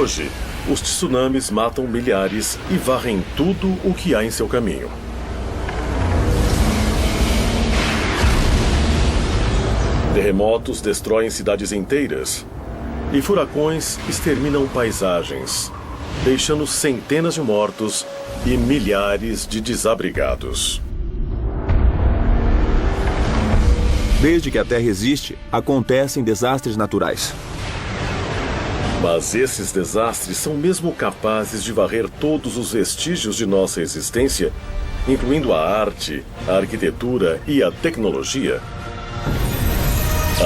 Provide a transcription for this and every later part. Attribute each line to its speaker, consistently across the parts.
Speaker 1: Hoje, os tsunamis matam milhares e varrem tudo o que há em seu caminho. Terremotos destroem cidades inteiras e furacões exterminam paisagens, deixando centenas de mortos e milhares de desabrigados.
Speaker 2: Desde que a Terra existe, acontecem desastres naturais.
Speaker 1: Mas esses desastres são mesmo capazes de varrer todos os vestígios de nossa existência, incluindo a arte, a arquitetura e a tecnologia?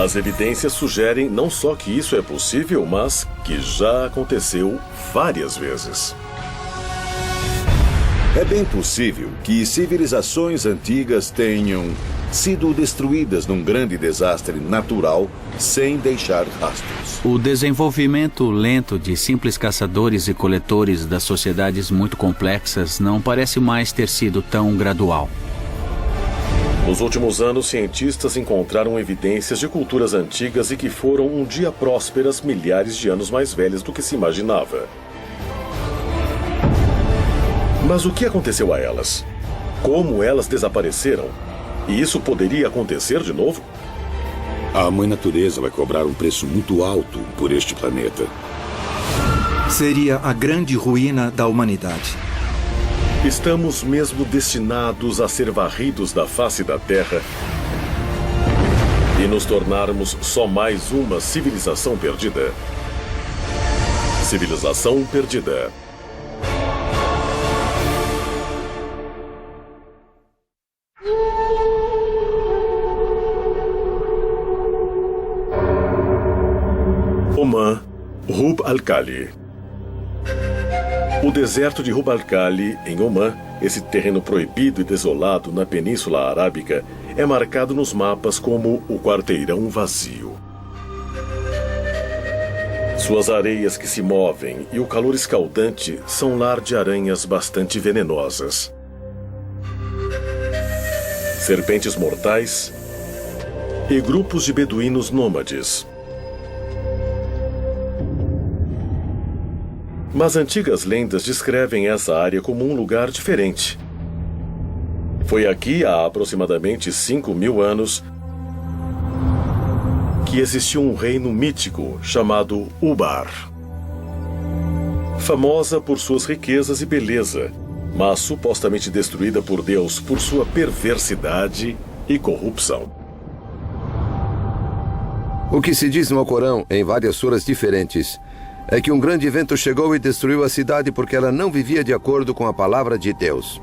Speaker 1: As evidências sugerem não só que isso é possível, mas que já aconteceu várias vezes.
Speaker 3: É bem possível que civilizações antigas tenham sido destruídas num grande desastre natural sem deixar rastros.
Speaker 4: O desenvolvimento lento de simples caçadores e coletores das sociedades muito complexas não parece mais ter sido tão gradual.
Speaker 1: Nos últimos anos, cientistas encontraram evidências de culturas antigas e que foram um dia prósperas milhares de anos mais velhas do que se imaginava. Mas o que aconteceu a elas? Como elas desapareceram? E isso poderia acontecer de novo?
Speaker 3: A mãe natureza vai cobrar um preço muito alto por este planeta.
Speaker 5: Seria a grande ruína da humanidade.
Speaker 1: Estamos mesmo destinados a ser varridos da face da Terra e nos tornarmos só mais uma civilização perdida. Civilização perdida. Oman, Rub al-Khali. O deserto de Rub al-Khali, em Oman, esse terreno proibido e desolado na Península Arábica, é marcado nos mapas como o quarteirão vazio. Suas areias que se movem e o calor escaldante são lar de aranhas bastante venenosas. Serpentes mortais e grupos de beduínos nômades. Mas antigas lendas descrevem essa área como um lugar diferente. Foi aqui, há aproximadamente 5.000 anos, que existiu um reino mítico chamado Ubar. Famosa por suas riquezas e beleza, mas supostamente destruída por Deus por sua perversidade e corrupção.
Speaker 6: O que se diz no Alcorão, em várias suras diferentes, é que um grande vento chegou e destruiu a cidade porque ela não vivia de acordo com a palavra de Deus.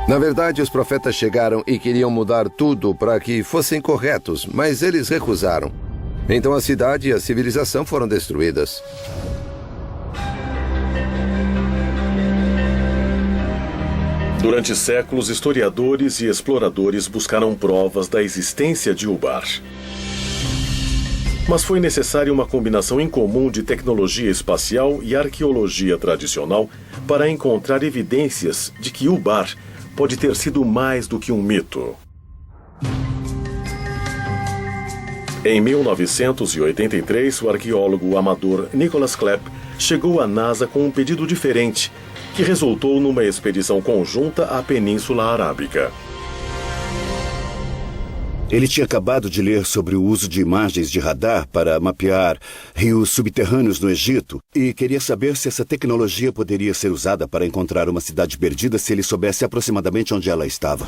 Speaker 6: Na verdade, os profetas chegaram e queriam mudar tudo para que fossem corretos, mas eles recusaram. Então a cidade e a civilização foram destruídas.
Speaker 1: Durante séculos, historiadores e exploradores buscaram provas da existência de Ubar. Mas foi necessária uma combinação incomum de tecnologia espacial e arqueologia tradicional para encontrar evidências de que Ubar pode ter sido mais do que um mito. Em 1983, o arqueólogo amador Nicholas Klepp chegou à NASA com um pedido diferente, que resultou numa expedição conjunta à Península Arábica.
Speaker 7: Ele tinha acabado de ler sobre o uso de imagens de radar para mapear rios subterrâneos no Egito e queria saber se essa tecnologia poderia ser usada para encontrar uma cidade perdida se ele soubesse aproximadamente onde ela estava.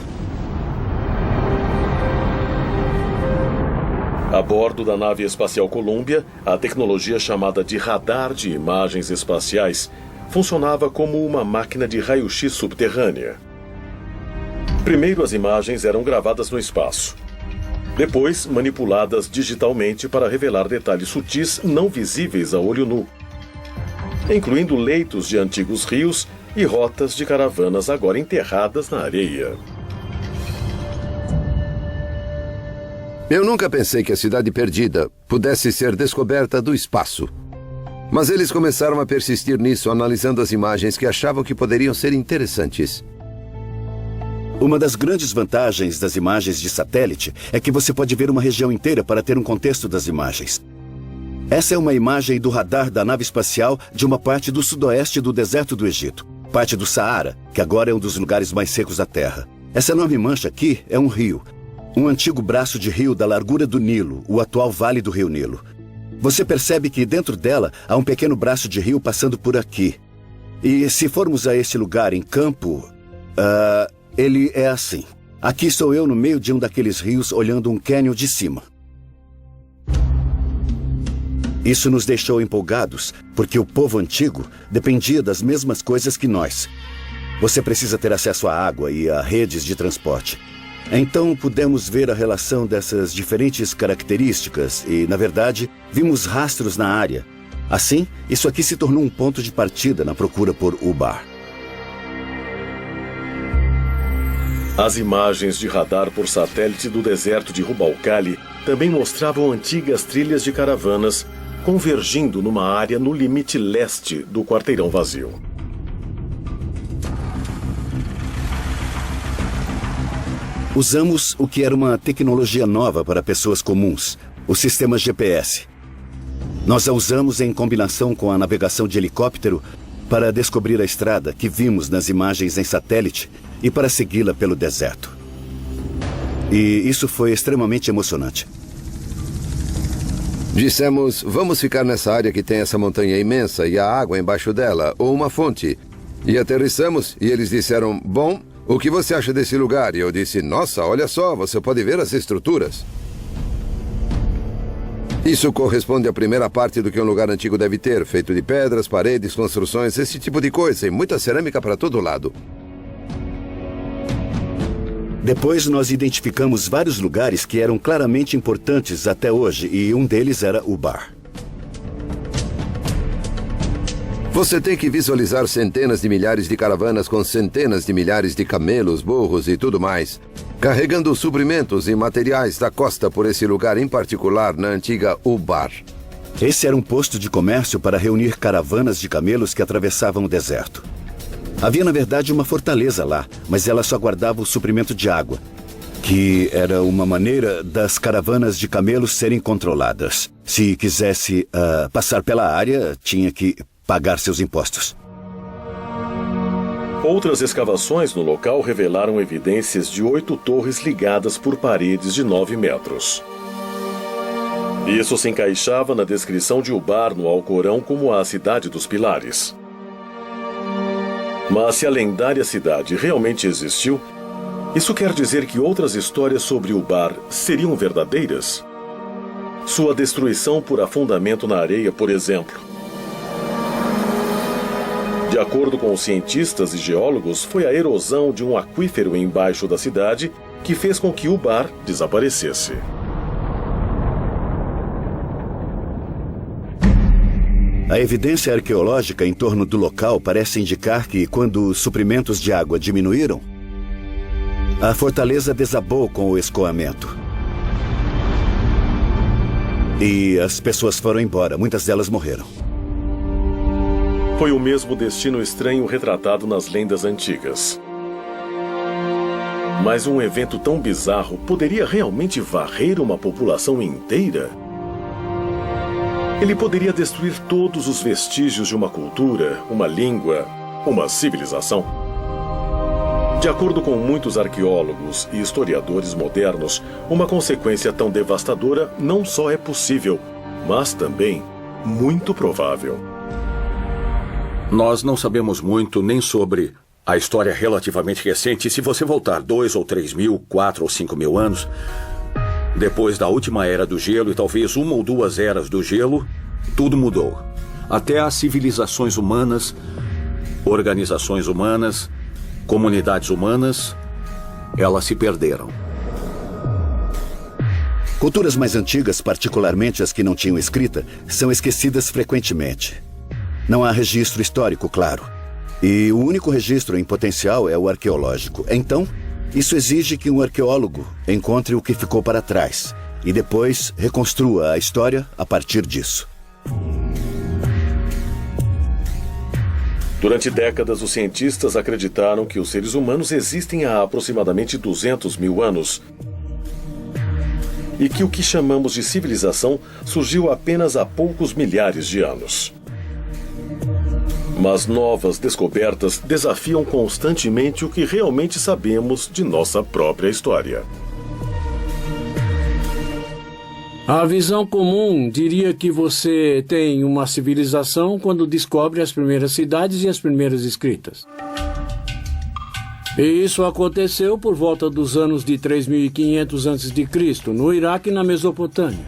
Speaker 1: A bordo da nave espacial Columbia, a tecnologia chamada de radar de imagens espaciais funcionava como uma máquina de raio-x subterrânea. Primeiro, as imagens eram gravadas no espaço. Depois, manipuladas digitalmente para revelar detalhes sutis não visíveis a olho nu, incluindo leitos de antigos rios e rotas de caravanas agora enterradas na areia.
Speaker 6: Eu nunca pensei que a cidade perdida pudesse ser descoberta do espaço. Mas eles começaram a persistir nisso, analisando as imagens que achavam que poderiam ser interessantes.
Speaker 7: Uma das grandes vantagens das imagens de satélite é que você pode ver uma região inteira para ter um contexto das imagens. Essa é uma imagem do radar da nave espacial de uma parte do sudoeste do deserto do Egito, parte do Saara, que agora é um dos lugares mais secos da Terra. Essa enorme mancha aqui é um rio, um antigo braço de rio da largura do Nilo, o atual Vale do Rio Nilo. Você percebe que dentro dela há um pequeno braço de rio passando por aqui. E se formos a esse lugar em campo, ele é assim. Aqui estou eu no meio de um daqueles rios olhando um cânion de cima. Isso nos deixou empolgados, porque o povo antigo dependia das mesmas coisas que nós. Você precisa ter acesso à água e a redes de transporte. Então pudemos ver a relação dessas diferentes características e, na verdade, vimos rastros na área. Assim, isso aqui se tornou um ponto de partida na procura por Ubar.
Speaker 1: As imagens de radar por satélite do deserto de Rub al-Khali também mostravam antigas trilhas de caravanas convergindo numa área no limite leste do quarteirão vazio.
Speaker 7: Usamos o que era uma tecnologia nova para pessoas comuns, o sistema GPS. Nós a usamos em combinação com a navegação de helicóptero para descobrir a estrada que vimos nas imagens em satélite e para segui-la pelo deserto. E isso foi extremamente emocionante.
Speaker 6: Dissemos, vamos ficar nessa área que tem essa montanha imensa e a água embaixo dela, ou uma fonte. E aterrissamos e eles disseram, bom, o que você acha desse lugar? E eu disse, nossa, olha só, você pode ver as estruturas. Isso corresponde à primeira parte do que um lugar antigo deve ter, feito de pedras, paredes, construções, esse tipo de coisa, e muita cerâmica para todo lado.
Speaker 7: Depois nós identificamos vários lugares que eram claramente importantes até hoje, e um deles era Ubar.
Speaker 6: Você tem que visualizar centenas de milhares de caravanas com centenas de milhares de camelos, burros e tudo mais, carregando suprimentos e materiais da costa por esse lugar em particular na antiga Ubar.
Speaker 7: Esse era um posto de comércio para reunir caravanas de camelos que atravessavam o deserto. Havia, na verdade, uma fortaleza lá, mas ela só guardava o suprimento de água, que era uma maneira das caravanas de camelos serem controladas. Se quisesse passar pela área, tinha que pagar seus impostos.
Speaker 1: Outras escavações no local revelaram evidências de 8 torres ligadas por paredes de 9 metros. Isso se encaixava na descrição de Ubar no Alcorão como a cidade dos pilares. Mas se a lendária cidade realmente existiu, isso quer dizer que outras histórias sobre Ubar seriam verdadeiras? Sua destruição por afundamento na areia, por exemplo. De acordo com os cientistas e geólogos, foi a erosão de um aquífero embaixo da cidade que fez com que Ubar desaparecesse.
Speaker 7: A evidência arqueológica em torno do local parece indicar que, quando os suprimentos de água diminuíram, a fortaleza desabou com o escoamento. E as pessoas foram embora, muitas delas morreram.
Speaker 1: Foi o mesmo destino estranho retratado nas lendas antigas. Mas um evento tão bizarro poderia realmente varrer uma população inteira? Ele poderia destruir todos os vestígios de uma cultura, uma língua, uma civilização. De acordo com muitos arqueólogos e historiadores modernos, uma consequência tão devastadora não só é possível, mas também muito provável.
Speaker 8: Nós não sabemos muito nem sobre a história relativamente recente. Se você voltar 2 ou 3 mil, 4 ou 5 mil anos, depois da última era do gelo e talvez 1 ou 2 eras do gelo, tudo mudou. Até as civilizações humanas, organizações humanas, comunidades humanas, elas se perderam.
Speaker 7: Culturas mais antigas, particularmente as que não tinham escrita, são esquecidas frequentemente. Não há registro histórico, claro. E o único registro em potencial é o arqueológico. Então, isso exige que um arqueólogo encontre o que ficou para trás e depois reconstrua a história a partir disso.
Speaker 1: Durante décadas, os cientistas acreditaram que os seres humanos existem há aproximadamente 200 mil anos. e que o que chamamos de civilização surgiu apenas há poucos milhares de anos. Mas novas descobertas desafiam constantemente o que realmente sabemos de nossa própria história.
Speaker 9: A visão comum diria que você tem uma civilização quando descobre as primeiras cidades e as primeiras escritas. E isso aconteceu por volta dos anos de 3.500 a.C., no Iraque e na Mesopotâmia.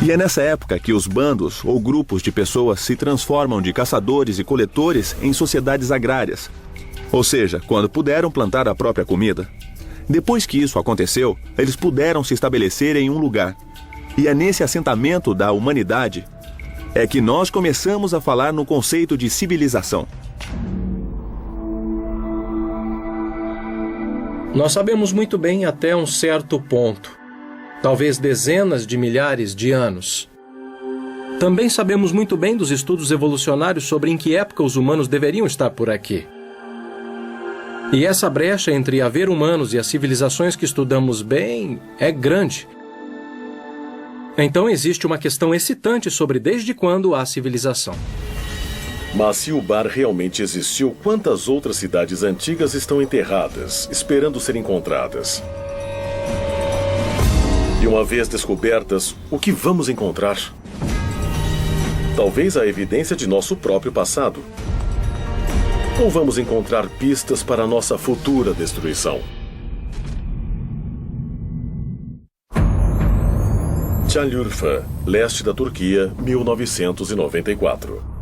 Speaker 2: E é nessa época que os bandos ou grupos de pessoas se transformam de caçadores e coletores em sociedades agrárias. Ou seja, quando puderam plantar a própria comida. Depois que isso aconteceu, eles puderam se estabelecer em um lugar. E é nesse assentamento da humanidade é que nós começamos a falar no conceito de civilização.
Speaker 10: Nós sabemos muito bem até um certo ponto, talvez dezenas de milhares de anos. Também sabemos muito bem dos estudos evolucionários sobre em que época os humanos deveriam estar por aqui. E essa brecha entre haver humanos e as civilizações que estudamos bem é grande. Então existe uma questão excitante sobre desde quando há civilização.
Speaker 1: Mas se o Bar realmente existiu, quantas outras cidades antigas estão enterradas, esperando ser encontradas? E uma vez descobertas, o que vamos encontrar? Talvez a evidência de nosso próprio passado. Ou vamos encontrar pistas para nossa futura destruição? Şanlıurfa, leste da Turquia, 1994.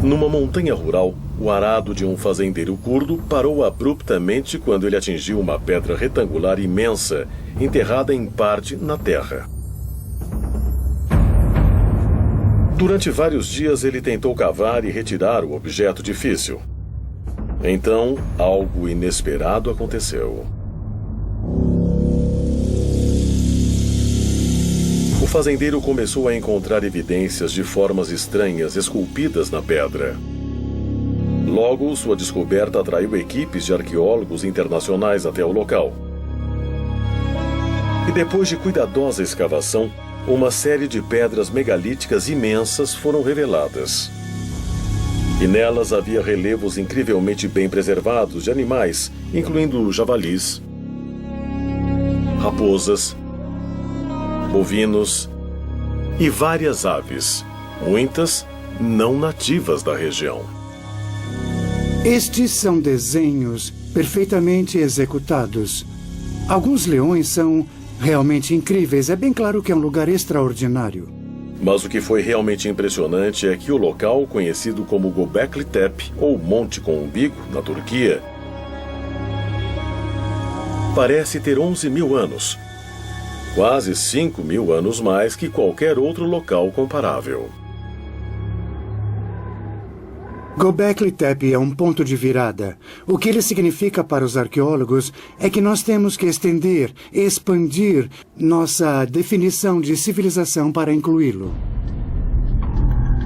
Speaker 1: Numa montanha rural, o arado de um fazendeiro curdo parou abruptamente quando ele atingiu uma pedra retangular imensa, enterrada em parte na terra. Durante vários dias ele tentou cavar e retirar o objeto difícil. Então, algo inesperado aconteceu. O fazendeiro começou a encontrar evidências de formas estranhas esculpidas na pedra. Logo, sua descoberta atraiu equipes de arqueólogos internacionais até o local. E depois de cuidadosa escavação, uma série de pedras megalíticas imensas foram reveladas. E nelas havia relevos incrivelmente bem preservados de animais, incluindo javalis, raposas, bovinos e várias aves, muitas não nativas da região.
Speaker 11: Estes são desenhos perfeitamente executados. Alguns leões são realmente incríveis. É bem claro que é um lugar extraordinário.
Speaker 1: Mas o que foi realmente impressionante é que o local, conhecido como Göbekli Tepe, ou Monte com Umbigo, na Turquia, parece ter 11.000 anos. Quase 5.000 anos mais que qualquer outro local comparável.
Speaker 11: Göbekli Tepe é um ponto de virada. O que ele significa para os arqueólogos é que nós temos que estender, expandir nossa definição de civilização para incluí-lo.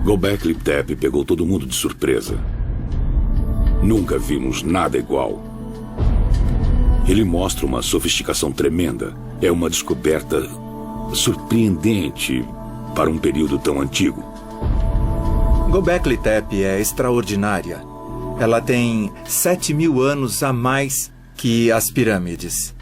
Speaker 12: Göbekli Tepe pegou todo mundo de surpresa. Nunca vimos nada igual. Ele mostra uma sofisticação tremenda. É uma descoberta surpreendente para um período tão antigo.
Speaker 5: Göbekli Tepe é extraordinária. Ela tem 7.000 anos a mais que as pirâmides.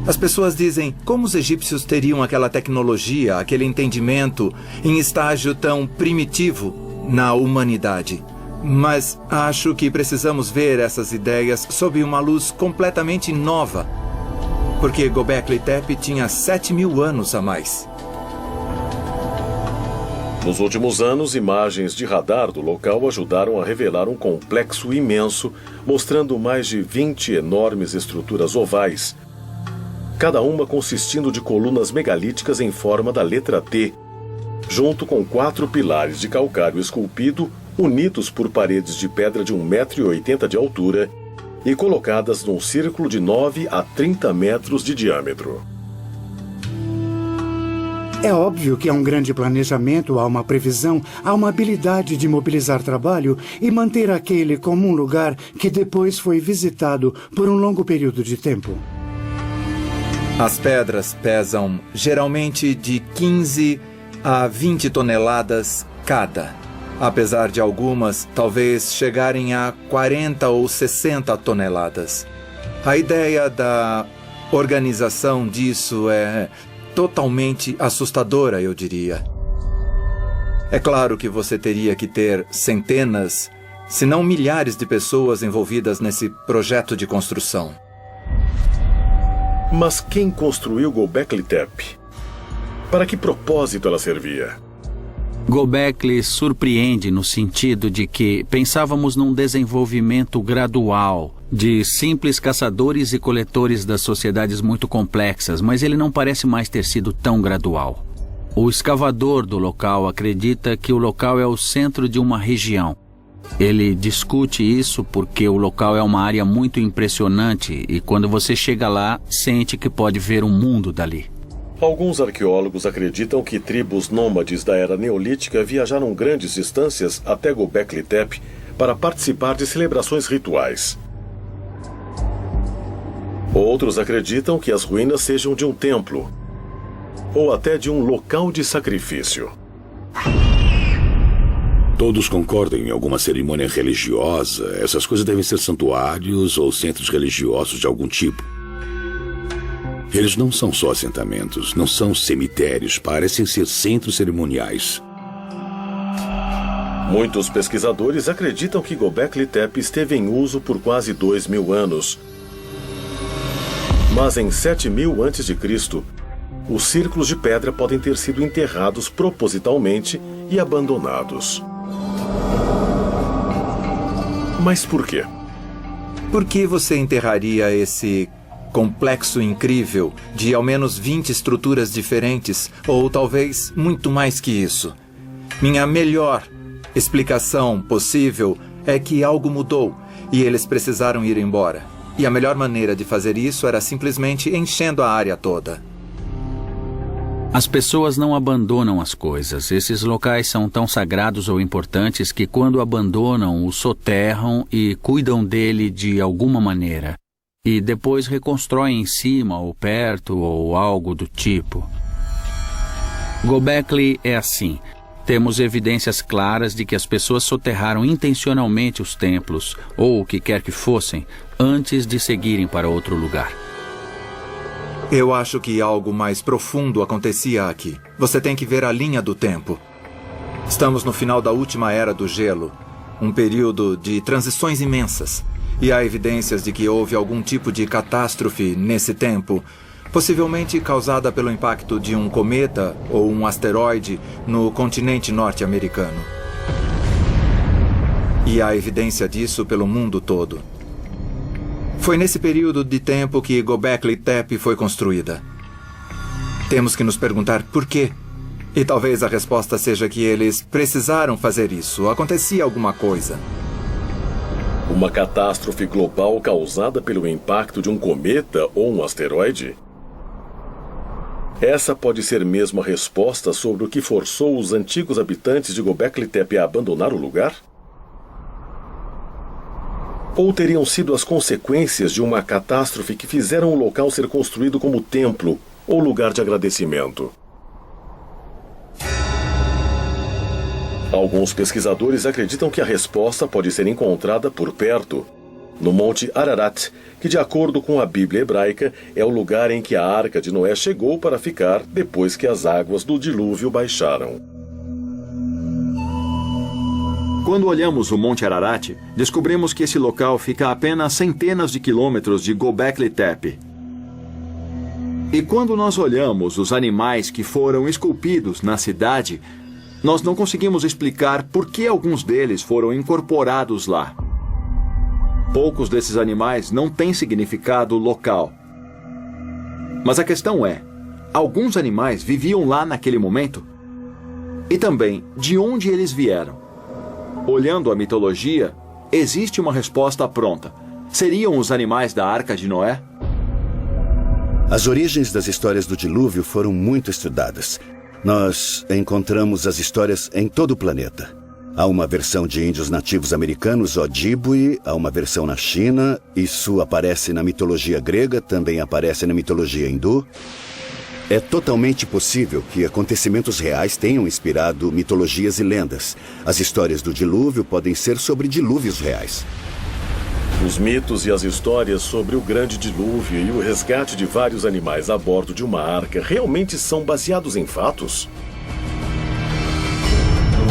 Speaker 5: As pessoas dizem como os egípcios teriam aquela tecnologia, aquele entendimento em estágio tão primitivo na humanidade. Mas acho que precisamos ver essas ideias sob uma luz completamente nova. Porque Göbekli Tepe tinha 7.000 anos a mais.
Speaker 1: Nos últimos anos, imagens de radar do local ajudaram a revelar um complexo imenso, mostrando mais de 20 enormes estruturas ovais, cada uma consistindo de colunas megalíticas em forma da letra T, junto com 4 pilares de calcário esculpido, unidos por paredes de pedra de 1,80 m de altura e colocadas num círculo de 9 a 30 metros de diâmetro.
Speaker 11: É óbvio que há um grande planejamento, há uma previsão, há uma habilidade de mobilizar trabalho e manter aquele como um lugar que depois foi visitado por um longo período de tempo.
Speaker 5: As pedras pesam geralmente de 15 a 20 toneladas cada, apesar de algumas talvez chegarem a 40 ou 60 toneladas. A ideia da organização disso é totalmente assustadora, eu diria. É claro que você teria que ter centenas, se não milhares de pessoas envolvidas nesse projeto de construção.
Speaker 1: Mas quem construiu Göbekli Tepe? Para que propósito ela servia?
Speaker 4: Göbekli surpreende no sentido de que pensávamos num desenvolvimento gradual de simples caçadores e coletores das sociedades muito complexas, mas ele não parece mais ter sido tão gradual. O escavador do local acredita que o local é o centro de uma região. Ele discute isso porque o local é uma área muito impressionante e quando você chega lá, sente que pode ver o mundo dali.
Speaker 1: Alguns arqueólogos acreditam que tribos nômades da era neolítica viajaram grandes distâncias até Göbekli Tepe para participar de celebrações rituais. Outros acreditam que as ruínas sejam de um templo ou até de um local de sacrifício.
Speaker 12: Todos concordam em alguma cerimônia religiosa. Essas coisas devem ser santuários ou centros religiosos de algum tipo. Eles não são só assentamentos, não são cemitérios, parecem ser centros cerimoniais.
Speaker 1: Muitos pesquisadores acreditam que Göbekli Tepe esteve em uso por quase 2.000 anos. Mas em 7.000 a.C., os círculos de pedra podem ter sido enterrados propositalmente e abandonados. Mas por quê?
Speaker 5: Por que você enterraria esse complexo incrível de ao menos 20 estruturas diferentes, ou talvez muito mais que isso? Minha melhor explicação possível é que algo mudou e eles precisaram ir embora. E a melhor maneira de fazer isso era simplesmente enchendo a área toda.
Speaker 4: As pessoas não abandonam as coisas. Esses locais são tão sagrados ou importantes que quando abandonam, o soterram e cuidam dele de alguma maneira. E depois reconstroem em cima ou perto ou algo do tipo. Göbekli é assim. Temos evidências claras de que as pessoas soterraram intencionalmente os templos, ou o que quer que fossem, antes de seguirem para outro lugar.
Speaker 5: Eu acho que algo mais profundo acontecia aqui. Você tem que ver a linha do tempo. Estamos no final da última era do gelo, um período de transições imensas. E há evidências de que houve algum tipo de catástrofe nesse tempo, possivelmente causada pelo impacto de um cometa ou um asteroide no continente norte-americano. E há evidência disso pelo mundo todo. Foi nesse período de tempo que Göbekli Tepe foi construída. Temos que nos perguntar por quê. E talvez a resposta seja que eles precisaram fazer isso. Acontecia alguma coisa.
Speaker 1: Uma catástrofe global causada pelo impacto de um cometa ou um asteroide? Essa pode ser mesmo a resposta sobre o que forçou os antigos habitantes de Göbekli Tepe a abandonar o lugar? Ou teriam sido as consequências de uma catástrofe que fizeram o local ser construído como templo ou lugar de agradecimento? Alguns pesquisadores acreditam que a resposta pode ser encontrada por perto, no Monte Ararat, que, de acordo com a Bíblia hebraica, é o lugar em que a Arca de Noé chegou para ficar depois que as águas do dilúvio baixaram.
Speaker 2: Quando olhamos o Monte Ararat, descobrimos que esse local fica a apenas centenas de quilômetros de Göbekli Tepe. E quando nós olhamos os animais que foram esculpidos na cidade, nós não conseguimos explicar por que alguns deles foram incorporados lá. Poucos desses animais não têm significado local. Mas a questão é, alguns animais viviam lá naquele momento? E também, de onde eles vieram? Olhando a mitologia, existe uma resposta pronta. Seriam os animais da Arca de Noé?
Speaker 7: As origens das histórias do dilúvio foram muito estudadas. Nós encontramos as histórias em todo o planeta. Há uma versão de índios nativos americanos, Ojibwe, há uma versão na China, isso aparece na mitologia grega, também aparece na mitologia hindu. É totalmente possível que acontecimentos reais tenham inspirado mitologias e lendas. As histórias do dilúvio podem ser sobre dilúvios reais.
Speaker 1: Os mitos e as histórias sobre o grande dilúvio e o resgate de vários animais a bordo de uma arca realmente são baseados em fatos?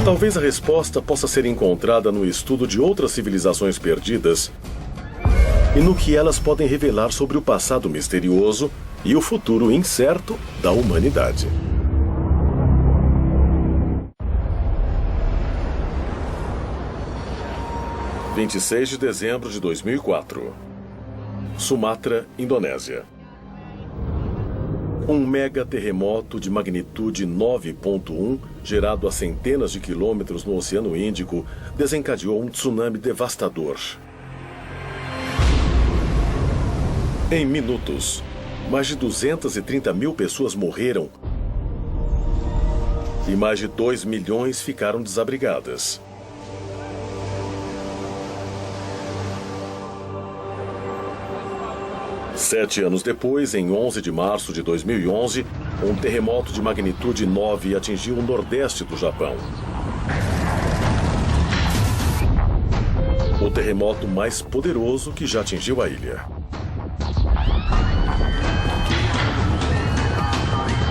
Speaker 1: Talvez a resposta possa ser encontrada no estudo de outras civilizações perdidas e no que elas podem revelar sobre o passado misterioso e o futuro incerto da humanidade. – 26 de dezembro de 2004. Sumatra, Indonésia. Um mega terremoto de magnitude 9.1, gerado a centenas de quilômetros no Oceano Índico, desencadeou um tsunami devastador. Em minutos, mais de 230 mil pessoas morreram e mais de 2 milhões ficaram desabrigadas. Sete anos depois, em 11 de março de 2011, um terremoto de magnitude 9 atingiu o nordeste do Japão. O terremoto mais poderoso que já atingiu a ilha.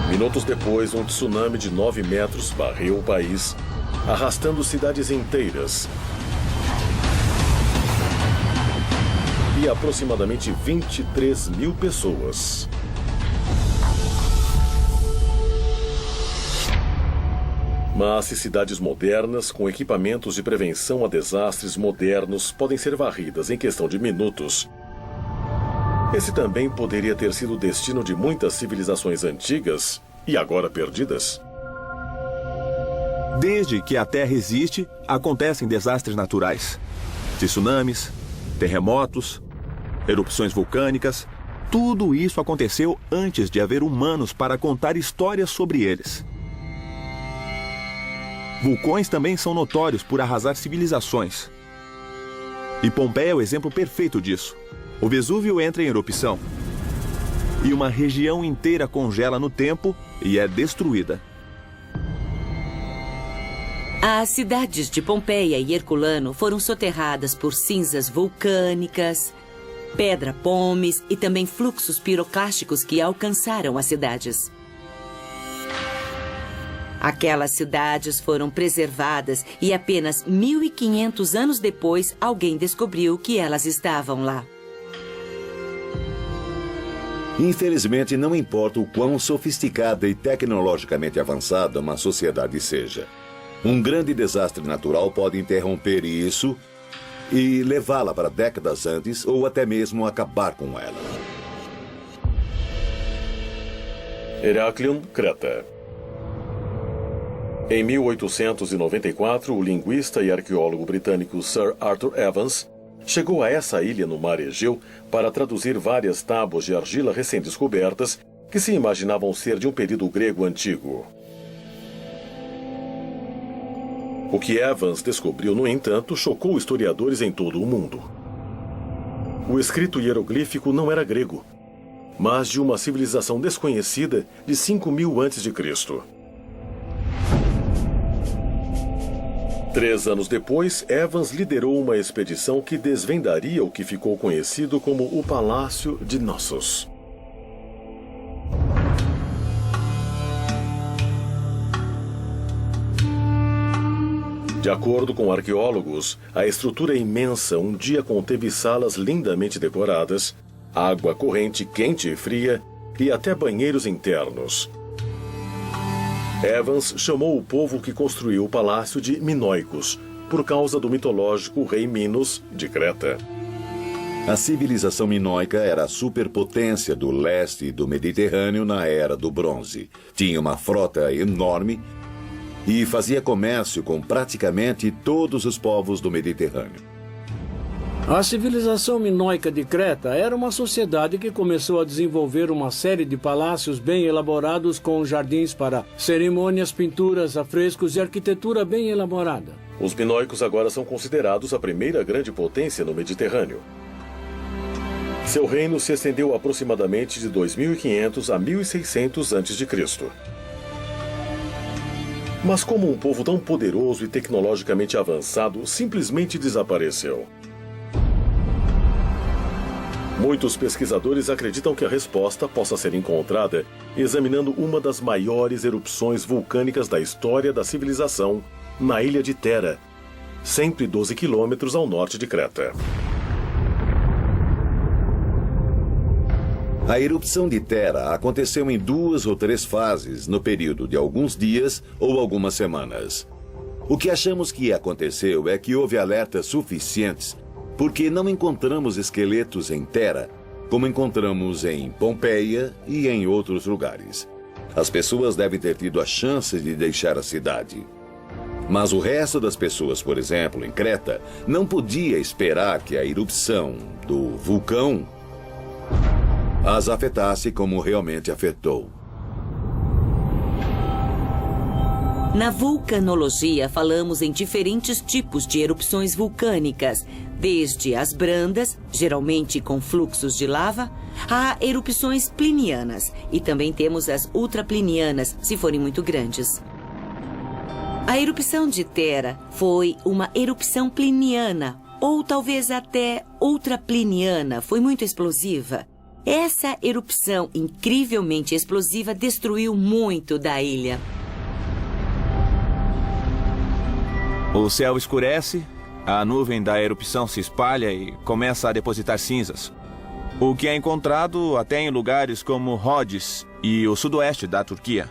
Speaker 1: Minutos depois, um tsunami de 9 metros varreu o país, arrastando cidades inteiras. E aproximadamente 23 mil pessoas. Mas se cidades modernas, com equipamentos de prevenção a desastres modernos, podem ser varridas em questão de minutos, esse também poderia ter sido o destino de muitas civilizações antigas e agora perdidas.
Speaker 2: Desde que a Terra existe, acontecem desastres naturais. Tsunamis, terremotos, erupções vulcânicas. Tudo isso aconteceu antes de haver humanos para contar histórias sobre eles. Vulcões também são notórios por arrasar civilizações. E Pompeia é o exemplo perfeito disso. O Vesúvio entra em erupção e uma região inteira congela no tempo e é destruída.
Speaker 13: As cidades de Pompeia e Herculano foram soterradas por cinzas vulcânicas, pedra-pomes e também fluxos piroclásticos que alcançaram as cidades. Aquelas cidades foram preservadas e apenas 1.500 anos depois alguém descobriu que elas estavam lá.
Speaker 3: Infelizmente, não importa o quão sofisticada e tecnologicamente avançada uma sociedade seja. Um grande desastre natural pode interromper isso e levá-la para décadas antes ou até mesmo acabar com ela.
Speaker 1: Heraklion, Creta. Em 1894, o linguista e arqueólogo britânico Sir Arthur Evans chegou a essa ilha no mar Egeu para traduzir várias tábuas de argila recém-descobertas que se imaginavam ser de um período grego antigo. O que Evans descobriu, no entanto, chocou historiadores em todo o mundo. O escrito hieroglífico não era grego, mas de uma civilização desconhecida de 5.000 a.C. 3 anos depois, Evans liderou uma expedição que desvendaria o que ficou conhecido como o Palácio de Knossos. De acordo com arqueólogos, a estrutura imensa um dia conteve salas lindamente decoradas, água corrente quente e fria e até banheiros internos. Evans chamou o povo que construiu o palácio de Minoicos, por causa do mitológico rei Minos, de Creta.
Speaker 3: A civilização minoica era a superpotência do leste do Mediterrâneo na Era do Bronze. Tinha uma frota enorme e fazia comércio com praticamente todos os povos do Mediterrâneo.
Speaker 9: A civilização minoica de Creta era uma sociedade que começou a desenvolver uma série de palácios bem elaborados com jardins para cerimônias, pinturas, afrescos e arquitetura bem elaborada.
Speaker 1: Os minoicos agora são considerados a primeira grande potência no Mediterrâneo. Seu reino se estendeu aproximadamente de 2500 a 1600 a.C. Mas como um povo tão poderoso e tecnologicamente avançado simplesmente desapareceu? Muitos pesquisadores acreditam que a resposta possa ser encontrada examinando uma das maiores erupções vulcânicas da história da civilização, na ilha de Thera, 112 quilômetros ao norte de Creta.
Speaker 3: A erupção de Thera aconteceu em 2 ou 3 fases, no período de alguns dias ou algumas semanas. O que achamos que aconteceu é que houve alertas suficientes, porque não encontramos esqueletos em Thera, como encontramos em Pompeia e em outros lugares. As pessoas devem ter tido a chance de deixar a cidade. Mas o resto das pessoas, por exemplo, em Creta, não podia esperar que a erupção do vulcão as afetasse como realmente afetou.
Speaker 13: Na vulcanologia, falamos em diferentes tipos de erupções vulcânicas, desde as brandas, geralmente com fluxos de lava, a erupções plinianas, e também temos as ultraplinianas, se forem muito grandes. A erupção de Thera foi uma erupção pliniana, ou talvez até ultrapliniana, foi muito explosiva. Essa erupção incrivelmente explosiva destruiu muito da ilha.
Speaker 2: O céu escurece, a nuvem da erupção se espalha e começa a depositar cinzas. O que é encontrado até em lugares como Rhodes e o sudoeste da Turquia.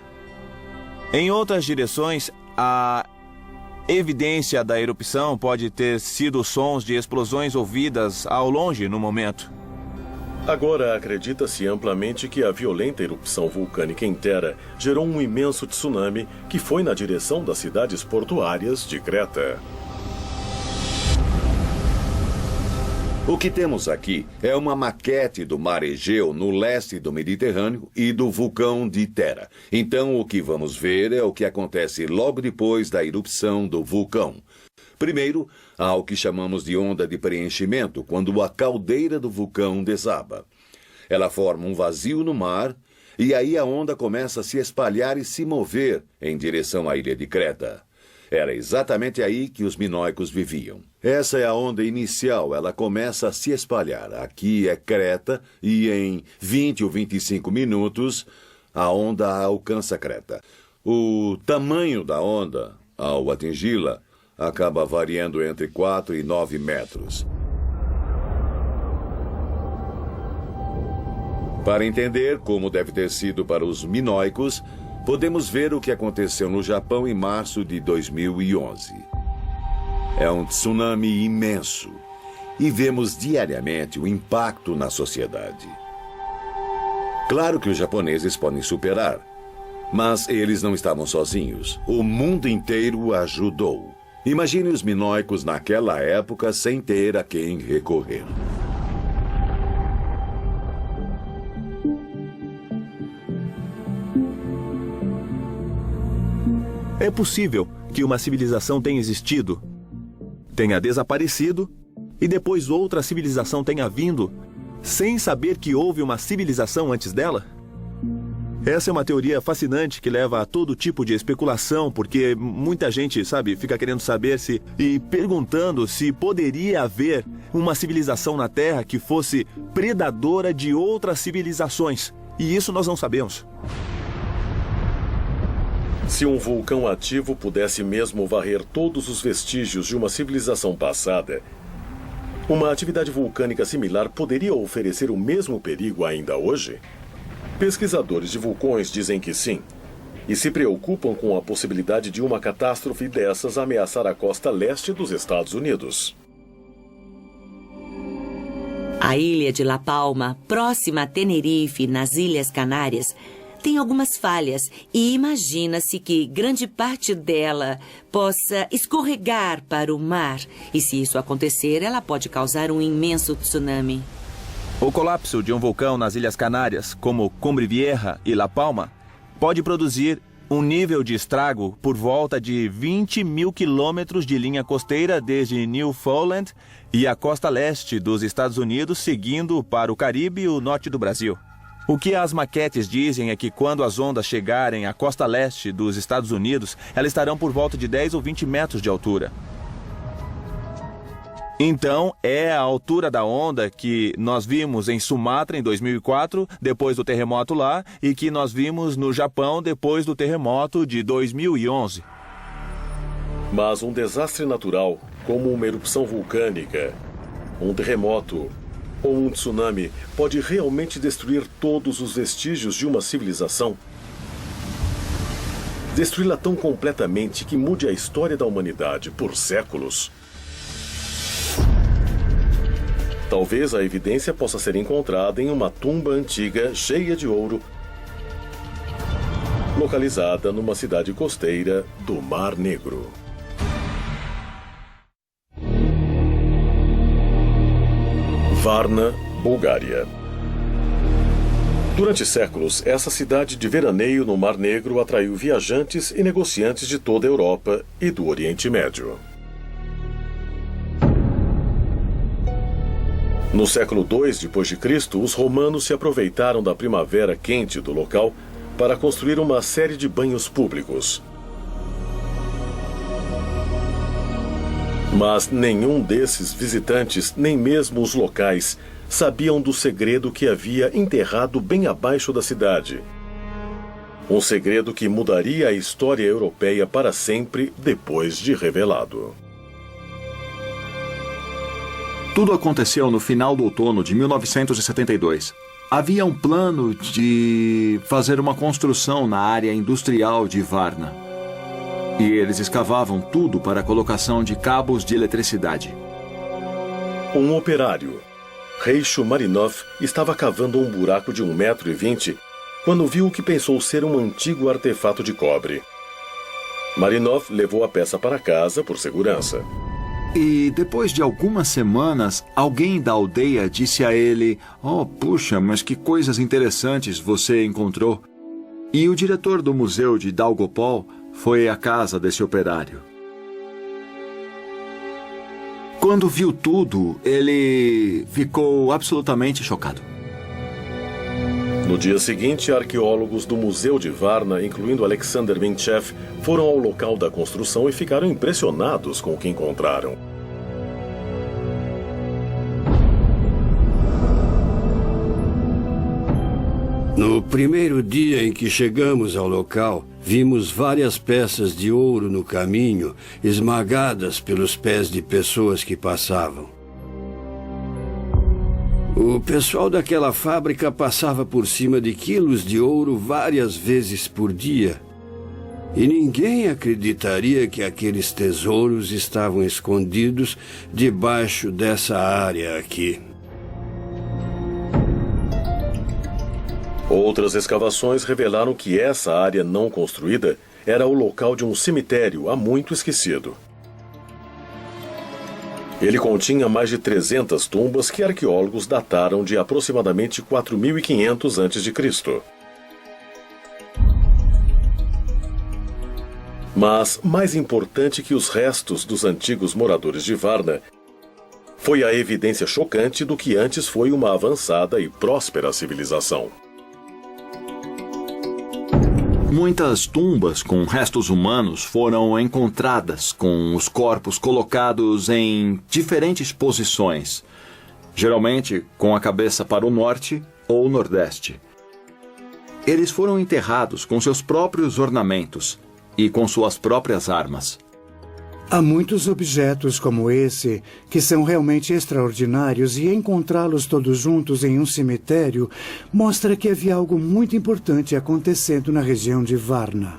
Speaker 2: Em outras direções, a evidência da erupção pode ter sido sons de explosões ouvidas ao longe no momento.
Speaker 1: Agora acredita-se amplamente que a violenta erupção vulcânica em Thera gerou um imenso tsunami que foi na direção das cidades portuárias de Creta.
Speaker 3: O que temos aqui é uma maquete do mar Egeu no leste do Mediterrâneo e do vulcão de Thera. Então, o que vamos ver é o que acontece logo depois da erupção do vulcão. Primeiro, há o que chamamos de onda de preenchimento, quando a caldeira do vulcão desaba. Ela forma um vazio no mar, e aí a onda começa a se espalhar e se mover em direção à ilha de Creta. Era exatamente aí que os minoicos viviam. Essa é a onda inicial, ela começa a se espalhar. Aqui é Creta, e em 20 ou 25 minutos, a onda alcança Creta. O tamanho da onda, ao atingi-la, acaba variando entre 4 e 9 metros. Para entender como deve ter sido para os minoicos, podemos ver o que aconteceu no Japão em março de 2011. É um tsunami imenso e vemos diariamente o impacto na sociedade. Claro que os japoneses podem superar, mas eles não estavam sozinhos. O mundo inteiro ajudou. Imagine os minoicos naquela época sem ter a quem recorrer.
Speaker 2: É possível que uma civilização tenha existido, tenha desaparecido e depois outra civilização tenha vindo sem saber que houve uma civilização antes dela? Essa é uma teoria fascinante que leva a todo tipo de especulação, porque muita gente, fica querendo saber e perguntando se poderia haver uma civilização na Terra que fosse predadora de outras civilizações. E isso nós não sabemos.
Speaker 1: Se um vulcão ativo pudesse mesmo varrer todos os vestígios de uma civilização passada, uma atividade vulcânica similar poderia oferecer o mesmo perigo ainda hoje? Pesquisadores de vulcões dizem que sim, e se preocupam com a possibilidade de uma catástrofe dessas ameaçar a costa leste dos Estados Unidos.
Speaker 13: A ilha de La Palma, próxima a Tenerife, nas Ilhas Canárias, tem algumas falhas e imagina-se que grande parte dela possa escorregar para o mar. E se isso acontecer, ela pode causar um imenso tsunami.
Speaker 2: O colapso de um vulcão nas Ilhas Canárias, como Cumbre Vieja e La Palma, pode produzir um nível de estrago por volta de 20 mil quilômetros de linha costeira desde Newfoundland e a costa leste dos Estados Unidos, seguindo para o Caribe e o norte do Brasil. O que as maquetes dizem é que quando as ondas chegarem à costa leste dos Estados Unidos, elas estarão por volta de 10 ou 20 metros de altura. Então, é a altura da onda que nós vimos em Sumatra em 2004, depois do terremoto lá, e que nós vimos no Japão depois do terremoto de 2011.
Speaker 1: Mas um desastre natural, como uma erupção vulcânica, um terremoto ou um tsunami, pode realmente destruir todos os vestígios de uma civilização? Destruí-la tão completamente que mude a história da humanidade por séculos? Talvez a evidência possa ser encontrada em uma tumba antiga cheia de ouro, localizada numa cidade costeira do Mar Negro. Varna, Bulgária. Durante séculos, essa cidade de veraneio no Mar Negro atraiu viajantes e negociantes de toda a Europa e do Oriente Médio. No século II d.C., os romanos se aproveitaram da primavera quente do local para construir uma série de banhos públicos. Mas nenhum desses visitantes, nem mesmo os locais, sabiam do segredo que havia enterrado bem abaixo da cidade. Um segredo que mudaria a história europeia para sempre depois de revelado.
Speaker 14: Tudo aconteceu no final do outono de 1972. Havia um plano de fazer uma construção na área industrial de Varna. E eles escavavam tudo para a colocação de cabos de eletricidade.
Speaker 1: Um operário, Reicho Marinov, estava cavando um buraco de 1,20 m quando viu o que pensou ser um antigo artefato de cobre. Marinov levou a peça para casa por segurança.
Speaker 14: E depois de algumas semanas, alguém da aldeia disse a ele: "Oh, puxa, mas que coisas interessantes você encontrou." E o diretor do museu de Daugopol foi à casa desse operário. Quando viu tudo, ele ficou absolutamente chocado.
Speaker 1: No dia seguinte, arqueólogos do Museu de Varna, incluindo Alexander Minchev, foram ao local da construção e ficaram impressionados com o que encontraram.
Speaker 15: No primeiro dia em que chegamos ao local, vimos várias peças de ouro no caminho, esmagadas pelos pés de pessoas que passavam. O pessoal daquela fábrica passava por cima de quilos de ouro várias vezes por dia. E ninguém acreditaria que aqueles tesouros estavam escondidos debaixo dessa área aqui.
Speaker 1: Outras escavações revelaram que essa área não construída era o local de um cemitério há muito esquecido. Ele continha mais de 300 tumbas que arqueólogos dataram de aproximadamente 4.500 a.C. Mas, mais importante que os restos dos antigos moradores de Varna, foi a evidência chocante do que antes foi uma avançada e próspera civilização.
Speaker 14: Muitas tumbas com restos humanos foram encontradas, com os corpos colocados em diferentes posições, geralmente com a cabeça para o norte ou nordeste. Eles foram enterrados com seus próprios ornamentos e com suas próprias armas.
Speaker 11: Há muitos objetos como esse que são realmente extraordinários e encontrá-los todos juntos em um cemitério mostra que havia algo muito importante acontecendo na região de Varna.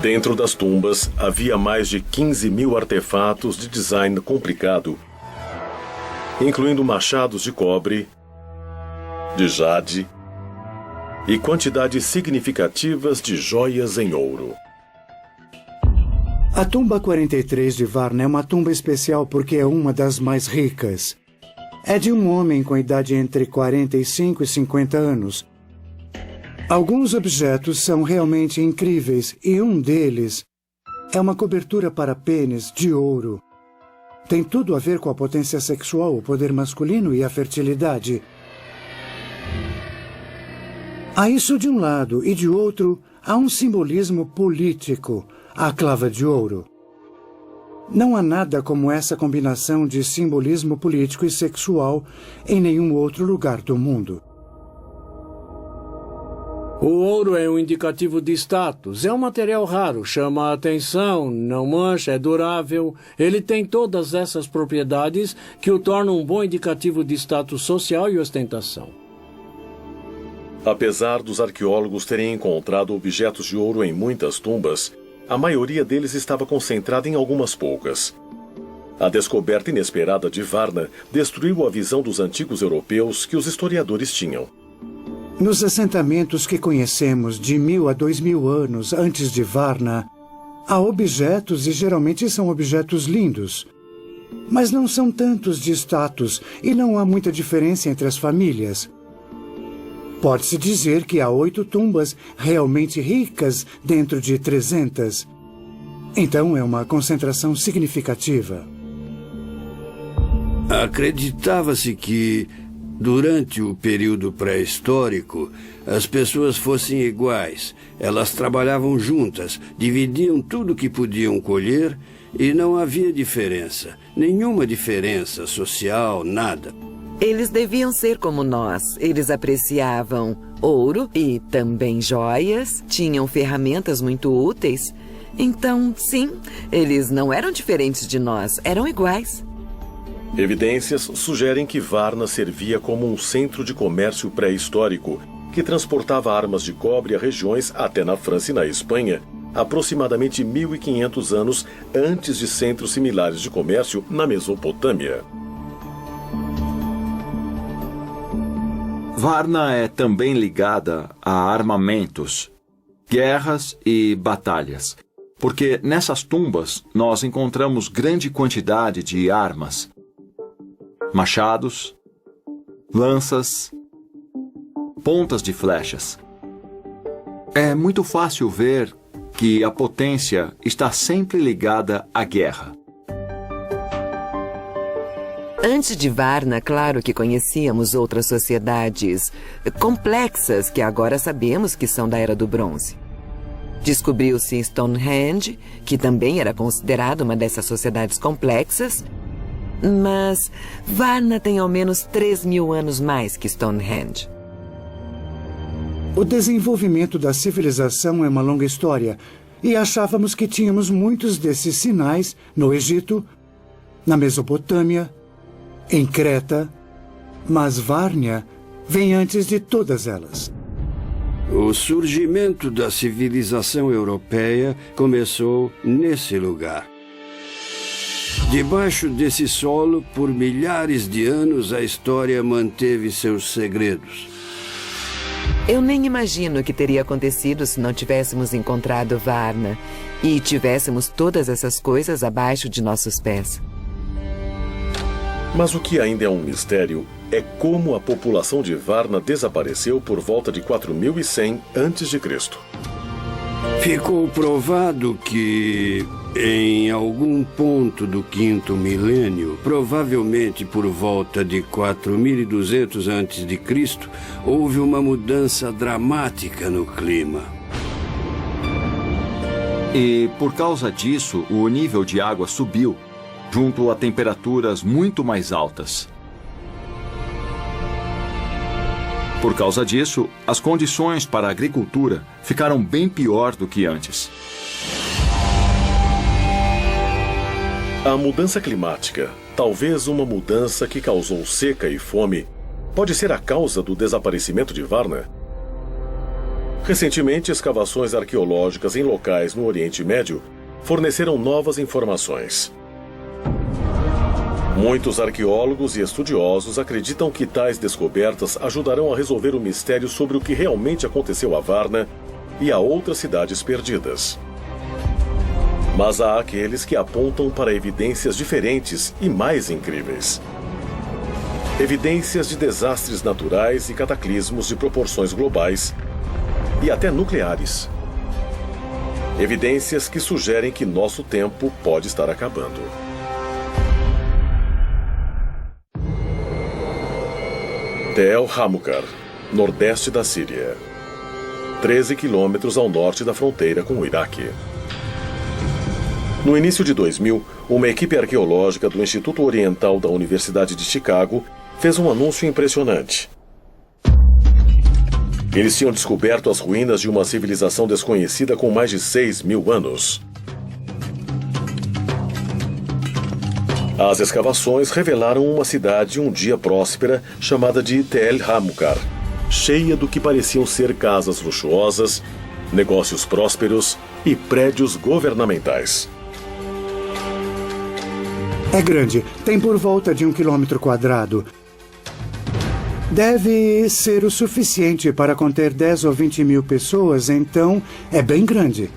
Speaker 1: Dentro das tumbas havia mais de 15.000 artefatos de design complicado, incluindo machados de cobre, de jade e quantidades significativas de joias em ouro.
Speaker 11: A tumba 43 de Varna é uma tumba especial porque é uma das mais ricas. é de um homem com idade entre 45 e 50 anos. Alguns objetos são realmente incríveis e um deles é uma cobertura para pênis de ouro. Tem tudo a ver com a potência sexual, o poder masculino e a fertilidade. Há isso de um lado e de outro há um simbolismo político, a clava de ouro. Não há nada como essa combinação de simbolismo político e sexual em nenhum outro lugar do mundo.
Speaker 9: O ouro é um indicativo de status. É um material raro, chama a atenção, não mancha, é durável. Ele tem todas essas propriedades que o tornam um bom indicativo de status social e ostentação.
Speaker 1: Apesar dos arqueólogos terem encontrado objetos de ouro em muitas tumbas, a maioria deles estava concentrada em algumas poucas. A descoberta inesperada de Varna destruiu a visão dos antigos europeus que os historiadores tinham.
Speaker 11: Nos assentamentos que conhecemos de 1000 a 2000 anos antes de Varna, há objetos e geralmente são objetos lindos. Mas não são tantos de status e não há muita diferença entre as famílias. Pode-se dizer que há 8 tumbas realmente ricas dentro de 300. Então é uma concentração significativa.
Speaker 15: Acreditava-se que, durante o período pré-histórico, as pessoas fossem iguais. Elas trabalhavam juntas, dividiam tudo que podiam colher e não havia diferença. Nenhuma diferença social, nada.
Speaker 16: Eles deviam ser como nós. Eles apreciavam ouro e também joias, tinham ferramentas muito úteis. Então, sim, eles não eram diferentes de nós, eram iguais.
Speaker 1: Evidências sugerem que Varna servia como um centro de comércio pré-histórico que transportava armas de cobre a regiões até na França e na Espanha, aproximadamente 1500 anos antes de centros similares de comércio na Mesopotâmia.
Speaker 14: Varna é também ligada a armamentos, guerras e batalhas, porque nessas tumbas nós encontramos grande quantidade de armas, machados, lanças, pontas de flechas. É muito fácil ver que a potência está sempre ligada à guerra.
Speaker 16: Antes de Varna, claro que conhecíamos outras sociedades complexas que agora sabemos que são da Era do Bronze. Descobriu-se Stonehenge, que também era considerado uma dessas sociedades complexas, mas Varna tem ao menos 3.000 anos mais que Stonehenge.
Speaker 11: O desenvolvimento da civilização é uma longa história, e achávamos que tínhamos muitos desses sinais no Egito, na Mesopotâmia, em Creta, mas Varna vem antes de todas elas.
Speaker 15: O surgimento da civilização europeia começou nesse lugar. Debaixo desse solo, por milhares de anos, a história manteve seus segredos.
Speaker 16: Eu nem imagino o que teria acontecido se não tivéssemos encontrado Varna e tivéssemos todas essas coisas abaixo de nossos pés.
Speaker 1: Mas o que ainda é um mistério é como a população de Varna desapareceu por volta de 4100 a.C.
Speaker 15: Ficou provado que, em algum ponto do 5º milênio, provavelmente por volta de 4200 a.C., houve uma mudança dramática no clima.
Speaker 14: E, por causa disso, o nível de água subiu, junto a temperaturas muito mais altas. Por causa disso, as condições para a agricultura ficaram bem pior do que antes.
Speaker 1: A mudança climática, talvez uma mudança que causou seca e fome, pode ser a causa do desaparecimento de Varna? Recentemente, escavações arqueológicas em locais no Oriente Médio forneceram novas informações. Muitos arqueólogos e estudiosos acreditam que tais descobertas ajudarão a resolver o mistério sobre o que realmente aconteceu a Varna e a outras cidades perdidas. Mas há aqueles que apontam para evidências diferentes e mais incríveis. evidências de desastres naturais e cataclismos de proporções globais e até nucleares. Evidências que sugerem que nosso tempo pode estar acabando. Tel Hamukar, nordeste da Síria. 13 quilômetros ao norte da fronteira com o Iraque. No início de 2000, uma equipe arqueológica do Instituto Oriental da Universidade de Chicago fez um anúncio impressionante. Eles tinham descoberto as ruínas de uma civilização desconhecida com mais de 6.000 anos. As escavações revelaram uma cidade um dia próspera chamada de Tel Hamukar, cheia do que pareciam ser casas luxuosas, negócios prósperos e prédios governamentais.
Speaker 11: É grande, tem por volta de 1 quilômetro quadrado. Deve ser o suficiente para conter 10 ou 20 mil pessoas, então é bem grande.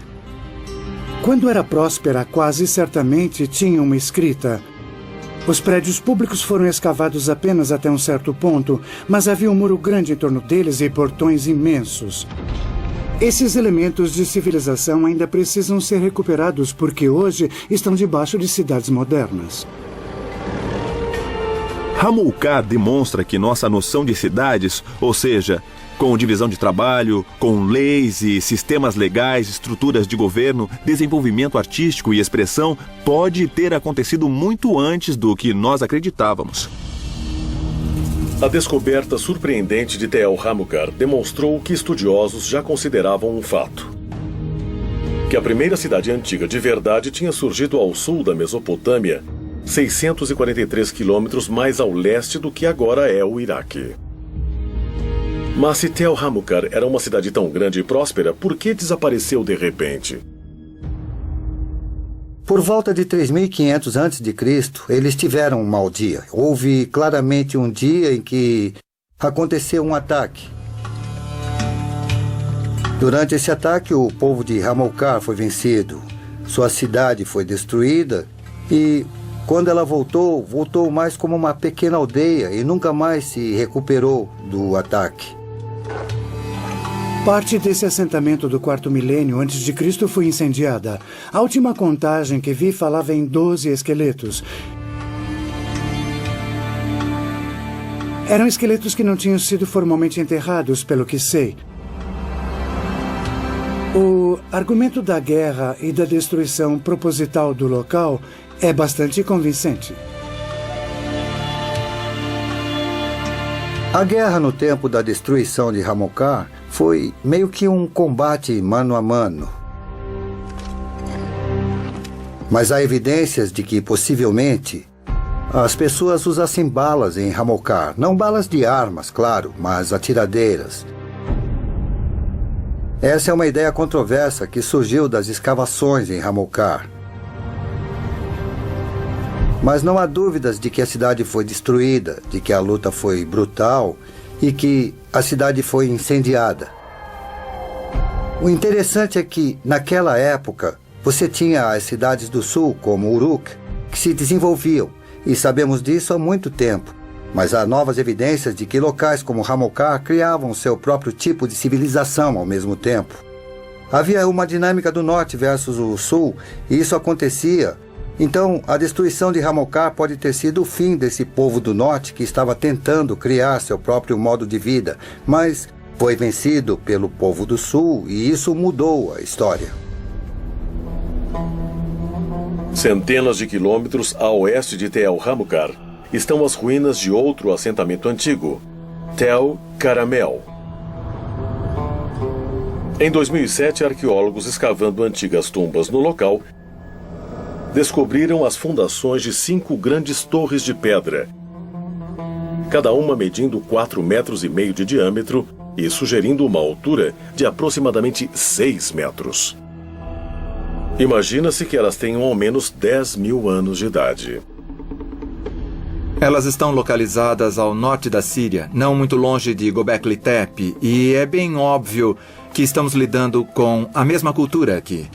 Speaker 11: Quando era próspera, quase certamente tinha uma escrita. Os prédios públicos foram escavados apenas até um certo ponto, mas havia um muro grande em torno deles e portões imensos. Esses elementos de civilização ainda precisam ser recuperados porque hoje estão debaixo de cidades modernas.
Speaker 2: Hamukar demonstra que nossa noção de cidades, ou seja, com divisão de trabalho, com leis e sistemas legais, estruturas de governo, desenvolvimento artístico e expressão, pode ter acontecido muito antes do que nós acreditávamos.
Speaker 1: A descoberta surpreendente de Tel Hamukar demonstrou o que estudiosos já consideravam um fato: que a primeira cidade antiga de verdade tinha surgido ao sul da Mesopotâmia, 643 quilômetros mais ao leste do que agora é o Iraque. Mas se Tel Hamukar era uma cidade tão grande e próspera, por que desapareceu de repente?
Speaker 17: Por volta de 3.500 a.C., eles tiveram um mau dia. Houve claramente um dia em que aconteceu um ataque. Durante esse ataque, o povo de Hamukar foi vencido. Sua cidade foi destruída e, quando ela voltou mais como uma pequena aldeia e nunca mais se recuperou do ataque.
Speaker 11: Parte desse assentamento do 4º milênio antes de Cristo foi incendiada. A última contagem que vi falava em 12 esqueletos. Eram esqueletos que não tinham sido formalmente enterrados, pelo que sei. O argumento da guerra e da destruição proposital do local é bastante convincente.
Speaker 17: A guerra no tempo da destruição de Hamukar foi meio que um combate mano a mano. Mas há evidências de que, possivelmente, as pessoas usassem balas em Hamukar. Não balas de armas, claro, mas atiradeiras. Essa é uma ideia controversa que surgiu das escavações em Hamukar. Mas não há dúvidas de que a cidade foi destruída, de que a luta foi brutal e que a cidade foi incendiada. O interessante é que, naquela época, você tinha as cidades do sul, como Uruk, que se desenvolviam, e sabemos disso há muito tempo. Mas há novas evidências de que locais como Hamukar criavam seu próprio tipo de civilização ao mesmo tempo. Havia uma dinâmica do norte versus o sul, e isso acontecia. Então, a destruição de Hamukar pode ter sido o fim desse povo do norte que estava tentando criar seu próprio modo de vida, mas foi vencido pelo povo do sul e isso mudou a história.
Speaker 1: Centenas de quilômetros a oeste de Tel Hamukar estão as ruínas de outro assentamento antigo, Tel Caramel. Em 2007, arqueólogos escavando antigas tumbas no local descobriram as fundações de 5 grandes torres de pedra, cada uma medindo 4,5 metros de diâmetro e sugerindo uma altura de aproximadamente 6 metros. Imagina-se que elas tenham ao menos 10.000 anos de idade.
Speaker 5: Elas estão localizadas ao norte da Síria, não muito longe de Göbekli Tepe, e é bem óbvio que estamos lidando com a mesma cultura aqui.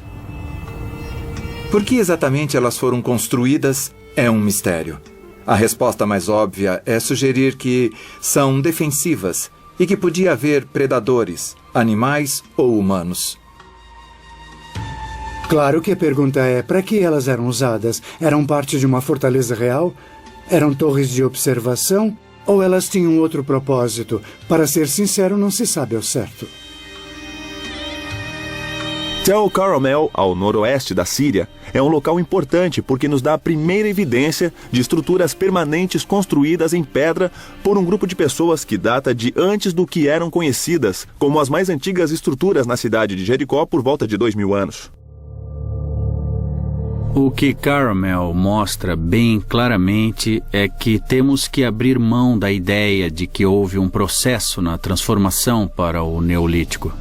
Speaker 5: Por que exatamente elas foram construídas é um mistério. A resposta mais óbvia é sugerir que são defensivas e que podia haver predadores, animais ou humanos.
Speaker 11: Claro que a pergunta é, para que elas eram usadas? Eram parte de uma fortaleza real? Eram torres de observação? Ou elas tinham outro propósito? Para ser sincero, não se sabe ao certo.
Speaker 2: Tel Caramel, ao noroeste da Síria, é um local importante porque nos dá a primeira evidência de estruturas permanentes construídas em pedra por um grupo de pessoas que data de antes do que eram conhecidas como as mais antigas estruturas na cidade de Jericó por volta de 2000 anos.
Speaker 4: O que Caramel mostra bem claramente é que temos que abrir mão da ideia de que houve um processo na transformação para o Neolítico.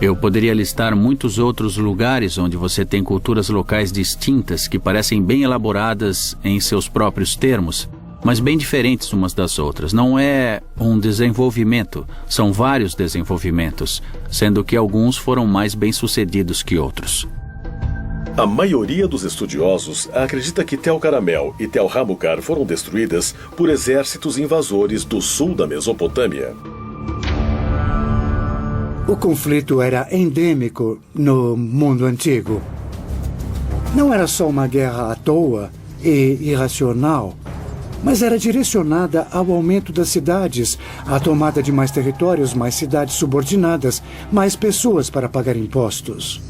Speaker 4: Eu poderia listar muitos outros lugares onde você tem culturas locais distintas que parecem bem elaboradas em seus próprios termos, mas bem diferentes umas das outras. Não é um desenvolvimento, são vários desenvolvimentos, sendo que alguns foram mais bem-sucedidos que outros.
Speaker 1: A maioria dos estudiosos acredita que Tel Caramel e Tel Hamucar foram destruídas por exércitos invasores do sul da Mesopotâmia.
Speaker 11: O conflito era endêmico no mundo antigo. Não era só uma guerra à toa e irracional, mas era direcionada ao aumento das cidades, à tomada de mais territórios, mais cidades subordinadas, mais pessoas para pagar impostos.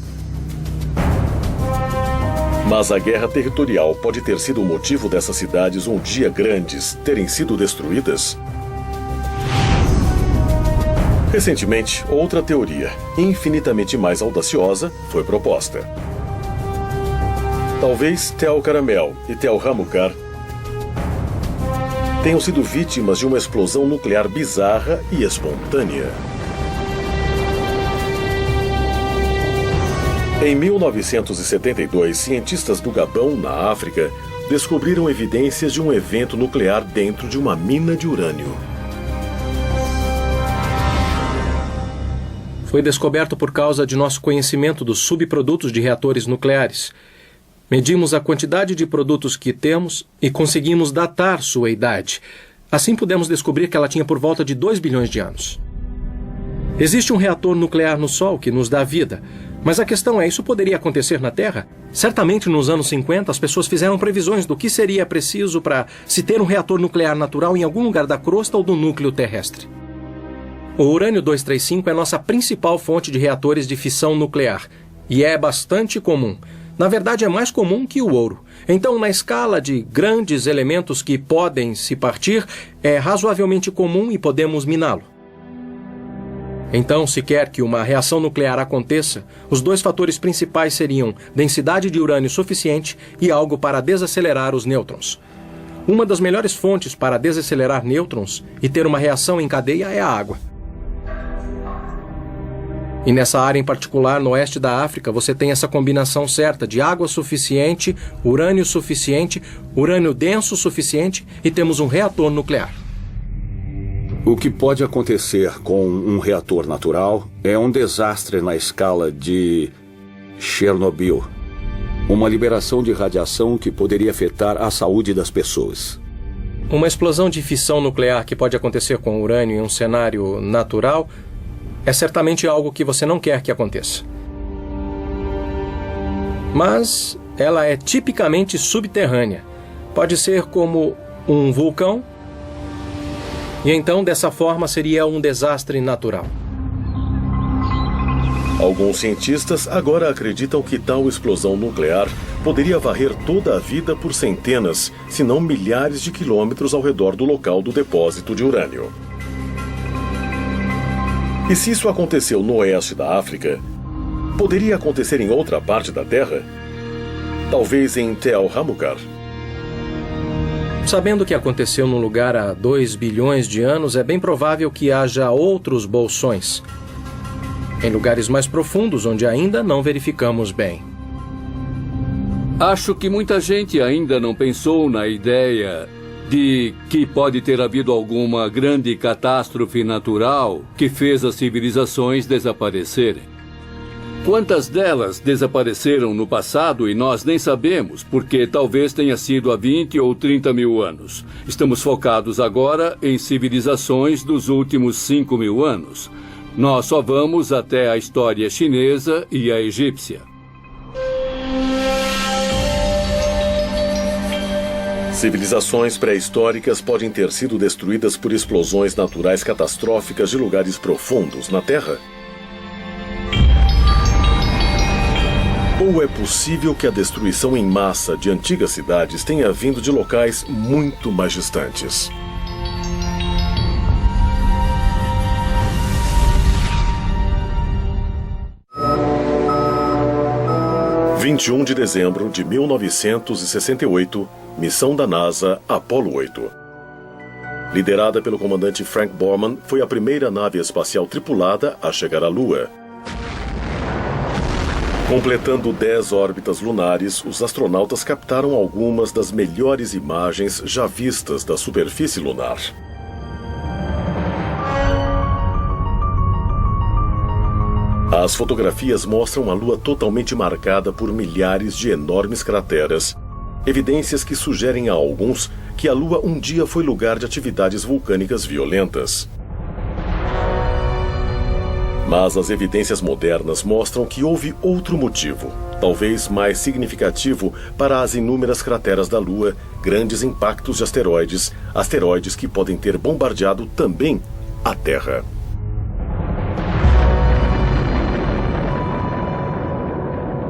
Speaker 1: Mas a guerra territorial pode ter sido o motivo dessas cidades um dia grandes terem sido destruídas? Recentemente, outra teoria, infinitamente mais audaciosa, foi proposta. Talvez Tel Caramel e Tel Hamucar tenham sido vítimas de uma explosão nuclear bizarra e espontânea. Em 1972, cientistas do Gabão, na África, descobriram evidências de um evento nuclear dentro de uma mina de urânio.
Speaker 10: Foi descoberto por causa de nosso conhecimento dos subprodutos de reatores nucleares. Medimos a quantidade de produtos que temos e conseguimos datar sua idade. Assim pudemos descobrir que ela tinha por volta de 2 bilhões de anos. Existe um reator nuclear no Sol que nos dá vida, mas a questão é, isso poderia acontecer na Terra? Certamente nos anos 50 as pessoas fizeram previsões do que seria preciso para se ter um reator nuclear natural em algum lugar da crosta ou do núcleo terrestre. O urânio-235 é nossa principal fonte de reatores de fissão nuclear e é bastante comum. Na verdade, é mais comum que o ouro. Então, na escala de grandes elementos que podem se partir, é razoavelmente comum e podemos miná-lo. Então, se quer que uma reação nuclear aconteça, os dois fatores principais seriam densidade de urânio suficiente e algo para desacelerar os nêutrons. Uma das melhores fontes para desacelerar nêutrons e ter uma reação em cadeia é a água. E nessa área em particular, no oeste da África, você tem essa combinação certa de água suficiente, urânio denso suficiente e temos um reator nuclear.
Speaker 8: O que pode acontecer com um reator natural é um desastre na escala de Chernobyl. Uma liberação de radiação que poderia afetar a saúde das pessoas.
Speaker 10: Uma explosão de fissão nuclear que pode acontecer com urânio em um cenário natural é certamente algo que você não quer que aconteça. Mas ela é tipicamente subterrânea. Pode ser como um vulcão, e então dessa forma seria um desastre natural.
Speaker 1: Alguns cientistas agora acreditam que tal explosão nuclear poderia varrer toda a vida por centenas, se não milhares de quilômetros ao redor do local do depósito de urânio. E se isso aconteceu no oeste da África, poderia acontecer em outra parte da Terra? Talvez em Tel Hamucar.
Speaker 10: Sabendo o que aconteceu num lugar há 2 bilhões de anos, é bem provável que haja outros bolsões, em lugares mais profundos onde ainda não verificamos bem.
Speaker 18: Acho que muita gente ainda não pensou na ideia de que pode ter havido alguma grande catástrofe natural que fez as civilizações desaparecerem. Quantas delas desapareceram no passado e nós nem sabemos, porque talvez tenha sido há 20 ou 30 mil anos. Estamos focados agora em civilizações dos últimos 5 mil anos. Nós só vamos até a história chinesa e a egípcia.
Speaker 1: Civilizações pré-históricas podem ter sido destruídas por explosões naturais catastróficas de lugares profundos na Terra? Ou é possível que a destruição em massa de antigas cidades tenha vindo de locais muito mais distantes? – 21 de dezembro de 1968, missão da NASA Apollo 8. Liderada pelo comandante Frank Borman, foi a primeira nave espacial tripulada a chegar à Lua. Completando 10 órbitas lunares, os astronautas captaram algumas das melhores imagens já vistas da superfície lunar. As fotografias mostram a Lua totalmente marcada por milhares de enormes crateras, evidências que sugerem a alguns que a Lua um dia foi lugar de atividades vulcânicas violentas. Mas as evidências modernas mostram que houve outro motivo, talvez mais significativo para as inúmeras crateras da Lua, grandes impactos de asteroides que podem ter bombardeado também a Terra.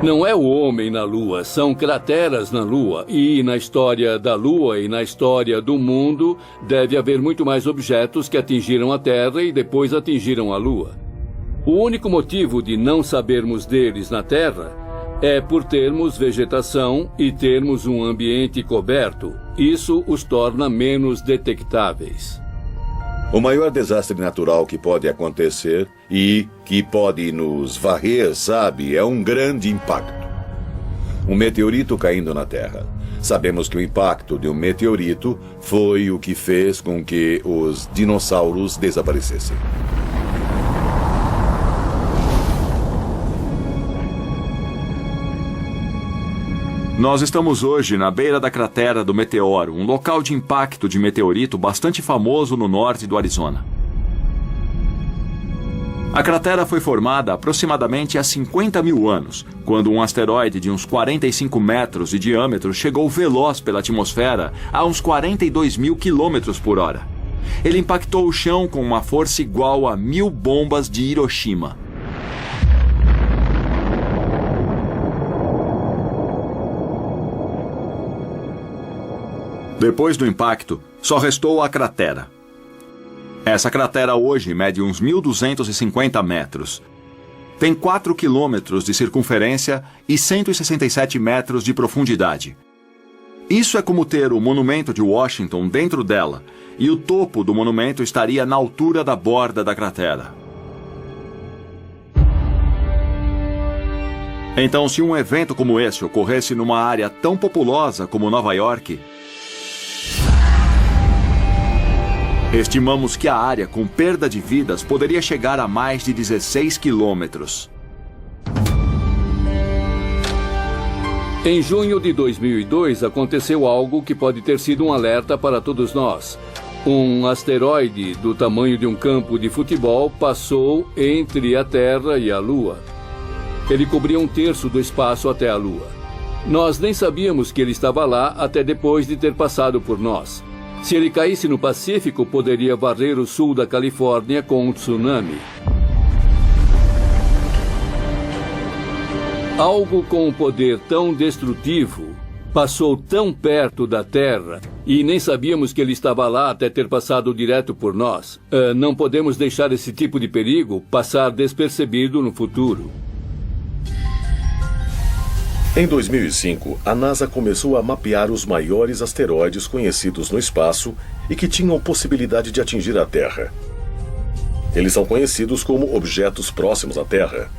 Speaker 18: Não é o homem na Lua, são crateras na Lua. E na história da Lua e na história do mundo, deve haver muito mais objetos que atingiram a Terra e depois atingiram a Lua. O único motivo de não sabermos deles na Terra é por termos vegetação e termos um ambiente coberto. Isso os torna menos detectáveis.
Speaker 3: O maior desastre natural que pode acontecer e que pode nos varrer, sabe, é um grande impacto. Um meteorito caindo na Terra. Sabemos que o impacto de um meteorito foi o que fez com que os dinossauros desaparecessem.
Speaker 14: Nós estamos hoje na beira da cratera do meteoro, um local de impacto de meteorito bastante famoso no norte do Arizona. A cratera foi formada aproximadamente há 50 mil anos, quando um asteroide de uns 45 metros de diâmetro chegou veloz pela atmosfera a uns 42 mil quilômetros por hora. Ele impactou o chão com uma força igual a 1000 bombas de Hiroshima. Depois do impacto, só restou a cratera. Essa cratera hoje mede uns 1.250 metros. Tem 4 quilômetros de circunferência e 167 metros de profundidade. Isso é como ter o monumento de Washington dentro dela, e o topo do monumento estaria na altura da borda da cratera. Então, se um evento como esse ocorresse numa área tão populosa como Nova York, estimamos que a área com perda de vidas poderia chegar a mais de 16 quilômetros.
Speaker 18: Em junho de 2002, aconteceu algo que pode ter sido um alerta para todos nós. Um asteroide do tamanho de um campo de futebol passou entre a Terra e a Lua. Ele cobria 1/3 do espaço até a Lua. Nós nem sabíamos que ele estava lá até depois de ter passado por nós. Se ele caísse no Pacífico, poderia varrer o sul da Califórnia com um tsunami. Algo com um poder tão destrutivo passou tão perto da Terra e nem sabíamos que ele estava lá até ter passado direto por nós. Não podemos deixar esse tipo de perigo passar despercebido no futuro.
Speaker 1: Em 2005, a NASA começou a mapear os maiores asteroides conhecidos no espaço e que tinham possibilidade de atingir a Terra. Eles são conhecidos como objetos próximos à Terra.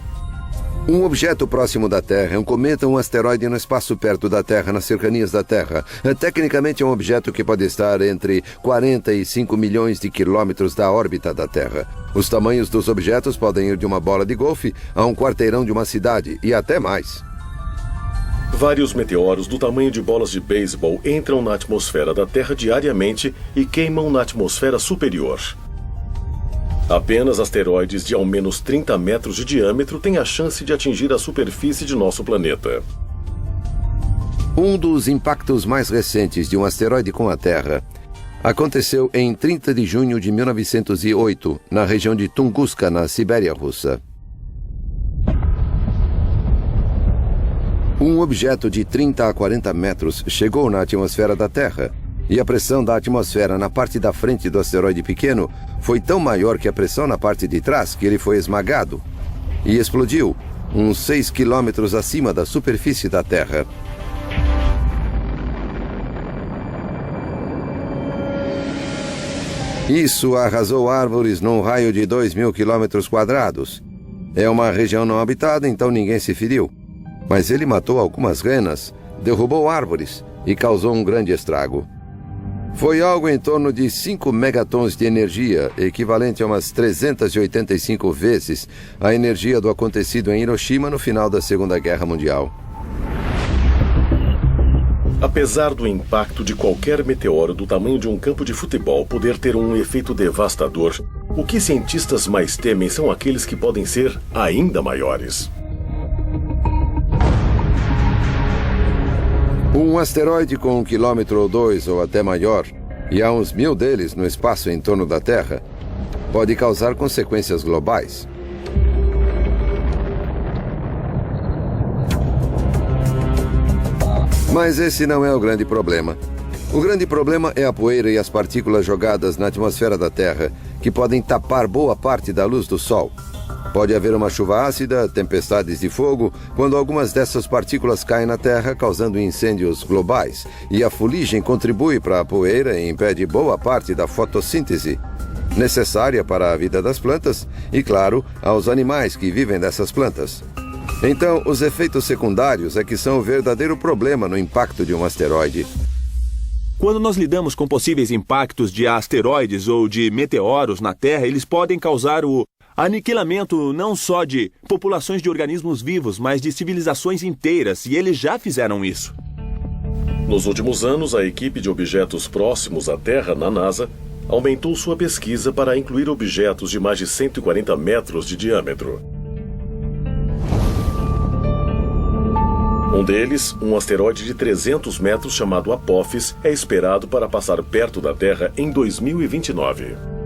Speaker 6: Um objeto próximo da Terra é um cometa ou um asteroide no espaço perto da Terra, nas cercanias da Terra. Tecnicamente é um objeto que pode estar entre 40 e 5 milhões de quilômetros da órbita da Terra. Os tamanhos dos objetos podem ir de uma bola de golfe a um quarteirão de uma cidade e até mais.
Speaker 1: Vários meteoros do tamanho de bolas de beisebol entram na atmosfera da Terra diariamente e queimam na atmosfera superior. Apenas asteroides de ao menos 30 metros de diâmetro têm a chance de atingir a superfície de nosso planeta.
Speaker 6: Um dos impactos mais recentes de um asteroide com a Terra aconteceu em 30 de junho de 1908, na região de Tunguska, na Sibéria russa. Um objeto de 30 a 40 metros chegou na atmosfera da Terra, e a pressão da atmosfera na parte da frente do asteroide pequeno foi tão maior que a pressão na parte de trás que ele foi esmagado e explodiu uns 6 quilômetros acima da superfície da Terra. Isso arrasou árvores num raio de 2.000 quilômetros quadrados. É uma região não habitada, então ninguém se feriu. Mas ele matou algumas renas, derrubou árvores e causou um grande estrago. Foi algo em torno de 5 megatons de energia, equivalente a umas 385 vezes a energia do acontecido em Hiroshima no final da Segunda Guerra Mundial.
Speaker 1: Apesar do impacto de qualquer meteoro do tamanho de um campo de futebol poder ter um efeito devastador, o que cientistas mais temem são aqueles que podem ser ainda maiores.
Speaker 6: Um asteroide com 1 quilômetro ou 2 ou até maior, e há uns 1000 deles no espaço em torno da Terra, pode causar consequências globais. Mas esse não é o grande problema. O grande problema é a poeira e as partículas jogadas na atmosfera da Terra, que podem tapar boa parte da luz do Sol. Pode haver uma chuva ácida, tempestades de fogo, quando algumas dessas partículas caem na Terra, causando incêndios globais. E a fuligem contribui para a poeira e impede boa parte da fotossíntese, necessária para a vida das plantas e, claro, aos animais que vivem dessas plantas. Então, os efeitos secundários é que são o verdadeiro problema no impacto de um asteroide.
Speaker 2: Quando nós lidamos com possíveis impactos de asteroides ou de meteoros na Terra, eles podem causar o aniquilamento não só de populações de organismos vivos, mas de civilizações inteiras, e eles já fizeram isso.
Speaker 1: Nos últimos anos, a equipe de objetos próximos à Terra, na NASA, aumentou sua pesquisa para incluir objetos de mais de 140 metros de diâmetro. Um deles, um asteroide de 300 metros chamado Apophis, é esperado para passar perto da Terra em 2029.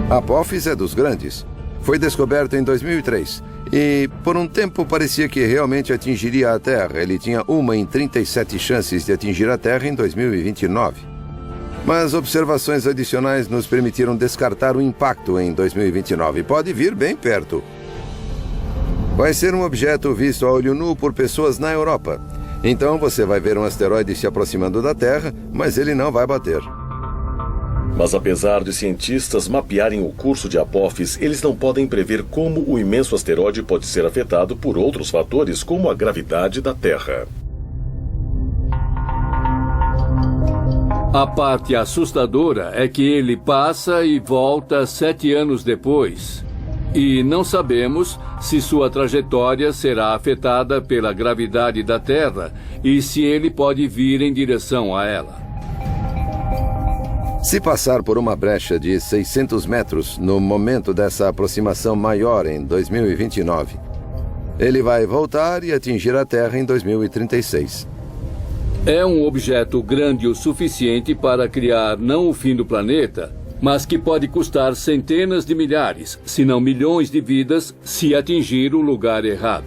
Speaker 6: Apophis é dos grandes. Foi descoberto em 2003 e, por um tempo, parecia que realmente atingiria a Terra. Ele tinha 1 em 37 chances de atingir a Terra em 2029. Mas observações adicionais nos permitiram descartar o impacto em 2029. Pode vir bem perto. Vai ser um objeto visto a olho nu por pessoas na Europa. Então você vai ver um asteroide se aproximando da Terra, mas ele não vai bater.
Speaker 1: Mas apesar de cientistas mapearem o curso de Apophis, eles não podem prever como o imenso asteroide pode ser afetado por outros fatores, como a gravidade da Terra.
Speaker 18: A parte assustadora é que ele passa e volta 7 anos depois. E não sabemos se sua trajetória será afetada pela gravidade da Terra e se ele pode vir em direção a ela.
Speaker 6: Se passar por uma brecha de 600 metros no momento dessa aproximação maior em 2029, ele vai voltar e atingir a Terra em 2036.
Speaker 18: É um objeto grande o suficiente para criar não o fim do planeta, mas que pode custar centenas de milhares, se não milhões de vidas, se atingir o lugar errado.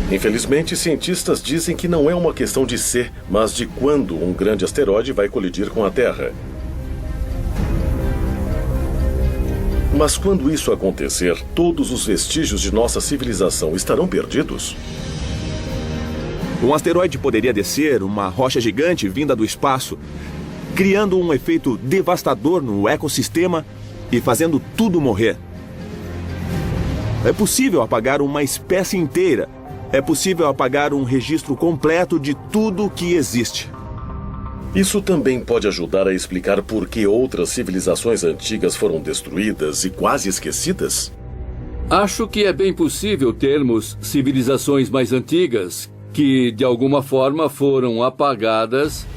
Speaker 1: Infelizmente, cientistas dizem que não é uma questão de se, mas de quando um grande asteroide vai colidir com a Terra. Mas quando isso acontecer, todos os vestígios de nossa civilização estarão perdidos?
Speaker 2: Um asteroide poderia descer uma rocha gigante vinda do espaço, criando um efeito devastador no ecossistema e fazendo tudo morrer. É possível apagar uma espécie inteira. É possível apagar um registro completo de tudo que existe.
Speaker 1: Isso também pode ajudar a explicar por que outras civilizações antigas foram destruídas e quase esquecidas?
Speaker 18: Acho que é bem possível termos civilizações mais antigas que, de alguma forma, foram apagadas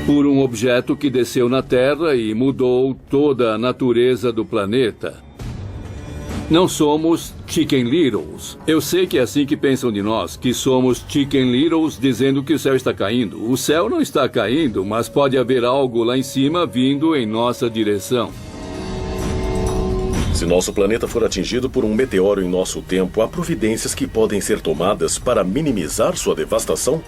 Speaker 18: por um objeto que desceu na Terra e mudou toda a natureza do planeta. Não somos Chicken Littles. Eu sei que é assim que pensam de nós, que somos Chicken Littles dizendo que o céu está caindo. O céu não está caindo, mas pode haver algo lá em cima vindo em nossa direção.
Speaker 1: Se nosso planeta for atingido por um meteoro em nosso tempo, há providências que podem ser tomadas para minimizar sua devastação?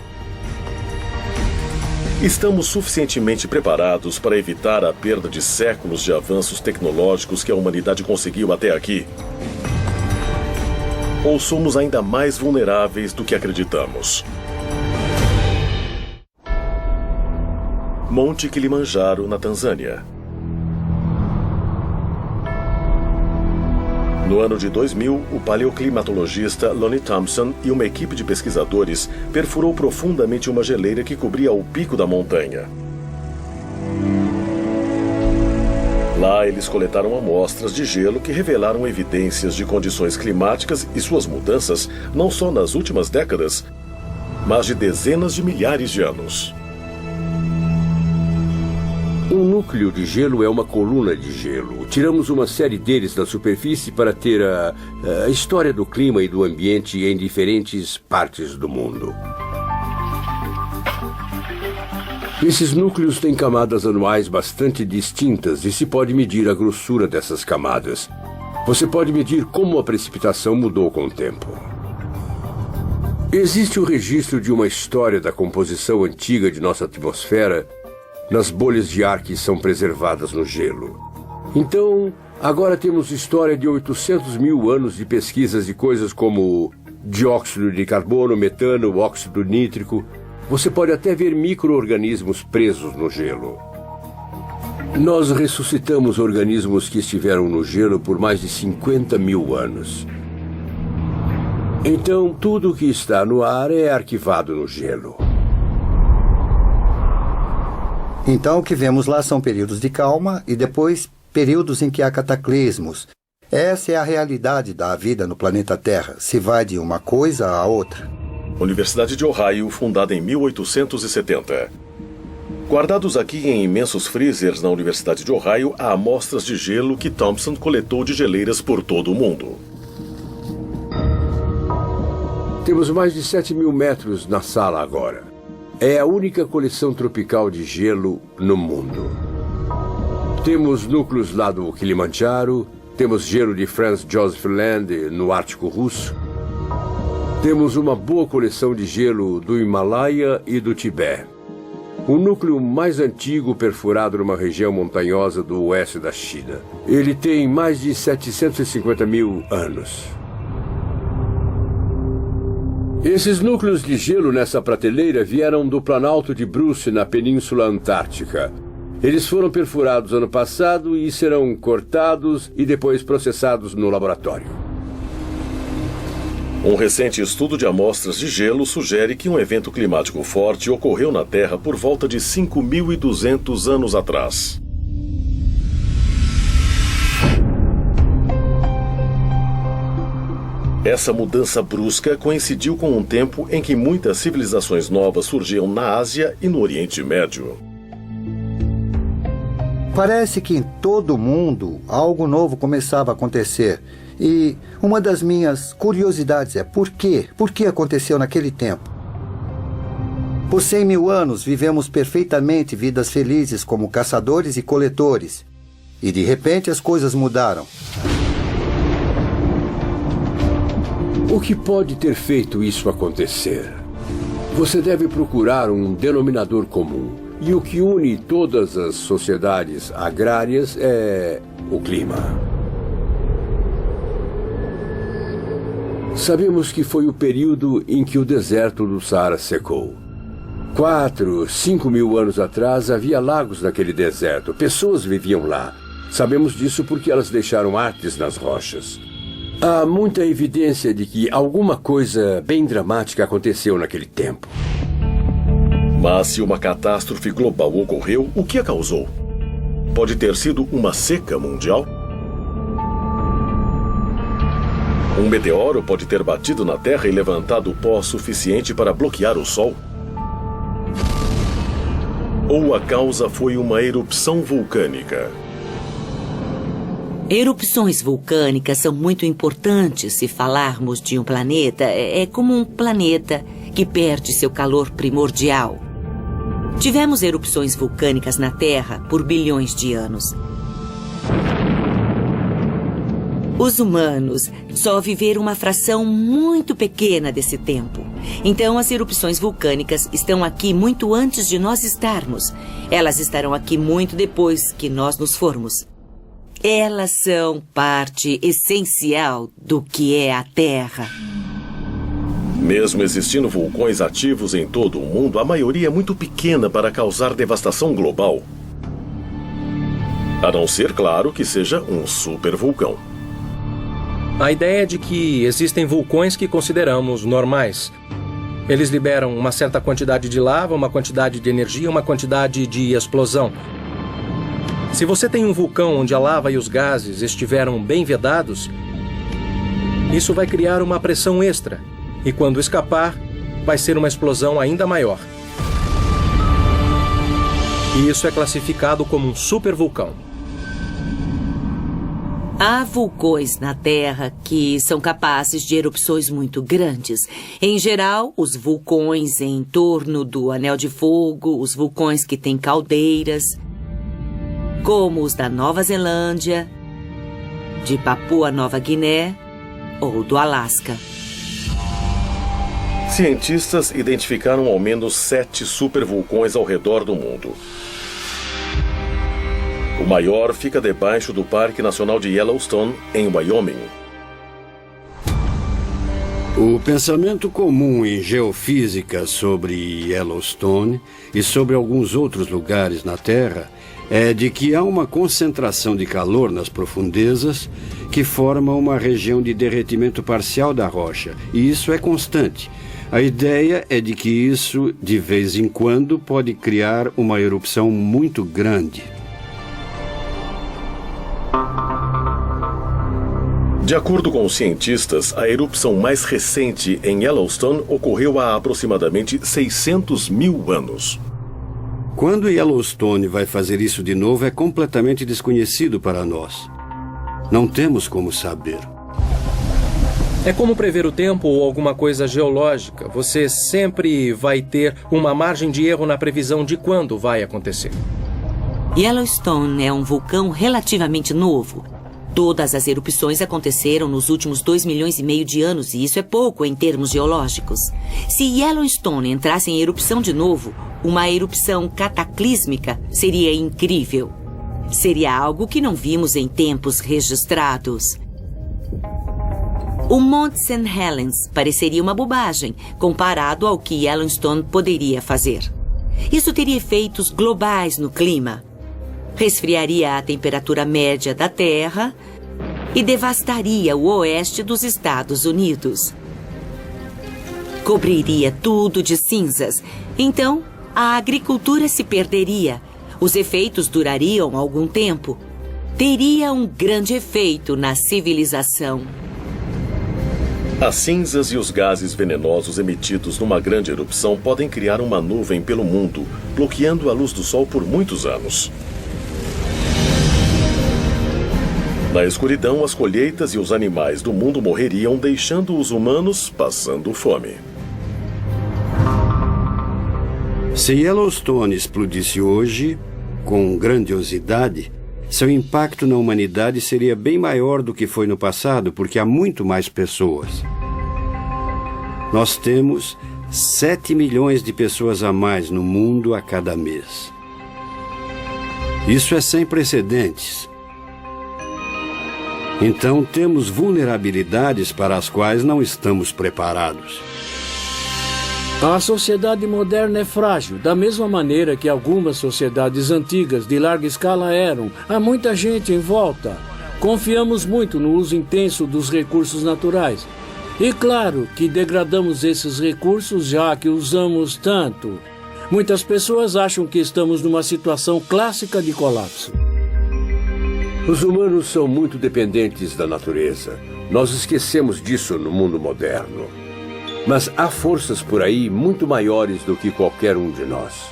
Speaker 1: Estamos suficientemente preparados para evitar a perda de séculos de avanços tecnológicos que a humanidade conseguiu até aqui? Ou somos ainda mais vulneráveis do que acreditamos? Monte Kilimanjaro, na Tanzânia. No ano de 2000, o paleoclimatologista Lonnie Thompson e uma equipe de pesquisadores perfurou profundamente uma geleira que cobria o pico da montanha. Lá, eles coletaram amostras de gelo que revelaram evidências de condições climáticas e suas mudanças não só nas últimas décadas, mas de dezenas de milhares de anos.
Speaker 19: Um núcleo de gelo é uma coluna de gelo. Tiramos uma série deles da superfície para ter a história do clima e do ambiente em diferentes partes do mundo. Esses núcleos têm camadas anuais bastante distintas e se pode medir a grossura dessas camadas. Você pode medir como a precipitação mudou com o tempo. Existe o registro de uma história da composição antiga de nossa atmosfera nas bolhas de ar que são preservadas no gelo. Então, agora temos história de 800 mil anos de pesquisas de coisas como dióxido de carbono, metano, óxido nítrico. Você pode até ver micro-organismos presos no gelo. Nós ressuscitamos organismos que estiveram no gelo por mais de 50 mil anos. Então, tudo que está no ar é arquivado no gelo.
Speaker 17: Então, o que vemos lá são períodos de calma e depois períodos em que há cataclismos. Essa é a realidade da vida no planeta Terra. Se vai de uma coisa a outra.
Speaker 1: Universidade de Ohio, fundada em 1870. Guardados aqui em imensos freezers na Universidade de Ohio, há amostras de gelo que Thompson coletou de geleiras por todo o mundo.
Speaker 19: Temos mais de 7 mil metros na sala agora. É a única coleção tropical de gelo no mundo. Temos núcleos lá do Kilimanjaro, temos gelo de Franz Josef Land no Ártico Russo. Temos uma boa coleção de gelo do Himalaia e do Tibete. O núcleo mais antigo perfurado numa região montanhosa do oeste da China. Ele tem mais de 750 mil anos. Esses núcleos de gelo nessa prateleira vieram do Planalto de Bruce, na Península Antártica. Eles foram perfurados ano passado e serão cortados e depois processados no laboratório.
Speaker 1: Um recente estudo de amostras de gelo sugere que um evento climático forte ocorreu na Terra por volta de 5.200 anos atrás. Essa mudança brusca coincidiu com um tempo em que muitas civilizações novas surgiam na Ásia e no Oriente Médio.
Speaker 17: Parece que em todo o mundo algo novo começava a acontecer. E uma das minhas curiosidades é por quê? Por que aconteceu naquele tempo? Por 100 mil anos vivemos perfeitamente vidas felizes como caçadores e coletores. E de repente as coisas mudaram.
Speaker 19: O que pode ter feito isso acontecer? Você deve procurar um denominador comum. E o que une todas as sociedades agrárias é o clima. Sabemos que foi o período em que o deserto do Saara secou. 4, 5 mil anos atrás havia lagos naquele deserto. Pessoas viviam lá. Sabemos disso porque elas deixaram artes nas rochas. Há muita evidência de que alguma coisa bem dramática aconteceu naquele tempo.
Speaker 1: Mas se uma catástrofe global ocorreu, o que a causou? Pode ter sido uma seca mundial? Um meteoro pode ter batido na Terra e levantado pó suficiente para bloquear o Sol? Ou a causa foi uma erupção vulcânica?
Speaker 13: Erupções vulcânicas são muito importantes se falarmos de um planeta. É como um planeta que perde seu calor primordial. Tivemos erupções vulcânicas na Terra por bilhões de anos. Os humanos só viveram uma fração muito pequena desse tempo. Então, as erupções vulcânicas estão aqui muito antes de nós estarmos. Elas estarão aqui muito depois que nós nos formos. Elas são parte essencial do que é a Terra.
Speaker 1: Mesmo existindo vulcões ativos em todo o mundo, a maioria é muito pequena para causar devastação global. A não ser, claro, que seja um supervulcão.
Speaker 10: A ideia é de que existem vulcões que consideramos normais. Eles liberam uma certa quantidade de lava, uma quantidade de energia, uma quantidade de explosão. Se você tem um vulcão onde a lava e os gases estiveram bem vedados, isso vai criar uma pressão extra. E quando escapar, vai ser uma explosão ainda maior. E isso é classificado como um supervulcão.
Speaker 13: Há vulcões na Terra que são capazes de erupções muito grandes. Em geral, os vulcões em torno do Anel de Fogo, os vulcões que têm caldeiras, como os da Nova Zelândia, de Papua Nova Guiné ou do Alasca.
Speaker 1: Cientistas identificaram ao menos 7 supervulcões ao redor do mundo. O maior fica debaixo do Parque Nacional de Yellowstone, em Wyoming.
Speaker 15: O pensamento comum em geofísica sobre Yellowstone e sobre alguns outros lugares na Terra é de que há uma concentração de calor nas profundezas que forma uma região de derretimento parcial da rocha, e isso é constante. A ideia é de que isso, de vez em quando, pode criar uma erupção muito grande.
Speaker 1: De acordo com os cientistas, a erupção mais recente em Yellowstone ocorreu há aproximadamente 600 mil anos.
Speaker 15: Quando Yellowstone vai fazer isso de novo é completamente desconhecido para nós. Não temos como saber.
Speaker 10: É como prever o tempo ou alguma coisa geológica. Você sempre vai ter uma margem de erro na previsão de quando vai acontecer.
Speaker 13: Yellowstone é um vulcão relativamente novo. Todas as erupções aconteceram nos últimos 2,5 milhões de anos, e isso é pouco em termos geológicos. Se Yellowstone entrasse em erupção de novo, uma erupção cataclísmica seria incrível. Seria algo que não vimos em tempos registrados. O Monte St. Helens pareceria uma bobagem comparado ao que Yellowstone poderia fazer. Isso teria efeitos globais no clima. Resfriaria a temperatura média da Terra e devastaria o oeste dos Estados Unidos. Cobriria tudo de cinzas. Então, a agricultura se perderia. Os efeitos durariam algum tempo. Teria um grande efeito na civilização.
Speaker 1: As cinzas e os gases venenosos emitidos numa grande erupção podem criar uma nuvem pelo mundo, bloqueando a luz do sol por muitos anos. Na escuridão, as colheitas e os animais do mundo morreriam, deixando os humanos passando fome.
Speaker 15: Se Yellowstone explodisse hoje, com grandiosidade, seu impacto na humanidade seria bem maior do que foi no passado, porque há muito mais pessoas. Nós temos 7 milhões de pessoas a mais no mundo a cada mês. Isso é sem precedentes. Então, temos vulnerabilidades para as quais não estamos preparados.
Speaker 9: A sociedade moderna é frágil, da mesma maneira que algumas sociedades antigas de larga escala eram. Há muita gente em volta. Confiamos muito no uso intenso dos recursos naturais. E claro que degradamos esses recursos já que usamos tanto. Muitas pessoas acham que estamos numa situação clássica de colapso.
Speaker 19: Os humanos são muito dependentes da natureza. Nós esquecemos disso no mundo moderno. Mas há forças por aí muito maiores do que qualquer um de nós.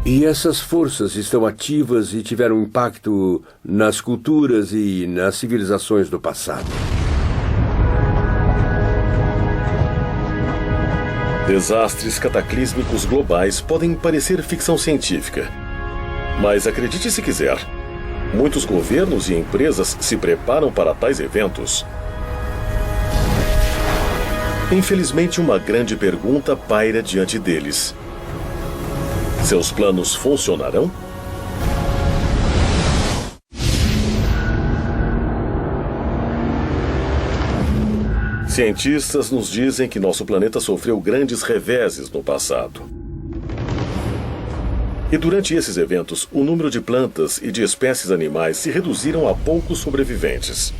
Speaker 19: E essas forças estão ativas e tiveram impacto nas culturas e nas civilizações do passado.
Speaker 1: Desastres cataclísmicos globais podem parecer ficção científica. Mas acredite se quiser, muitos governos e empresas se preparam para tais eventos. Infelizmente, uma grande pergunta paira diante deles. Seus planos funcionarão? Cientistas nos dizem que nosso planeta sofreu grandes reveses no passado. E durante esses eventos, o número de plantas e de espécies animais se reduziram a poucos sobreviventes.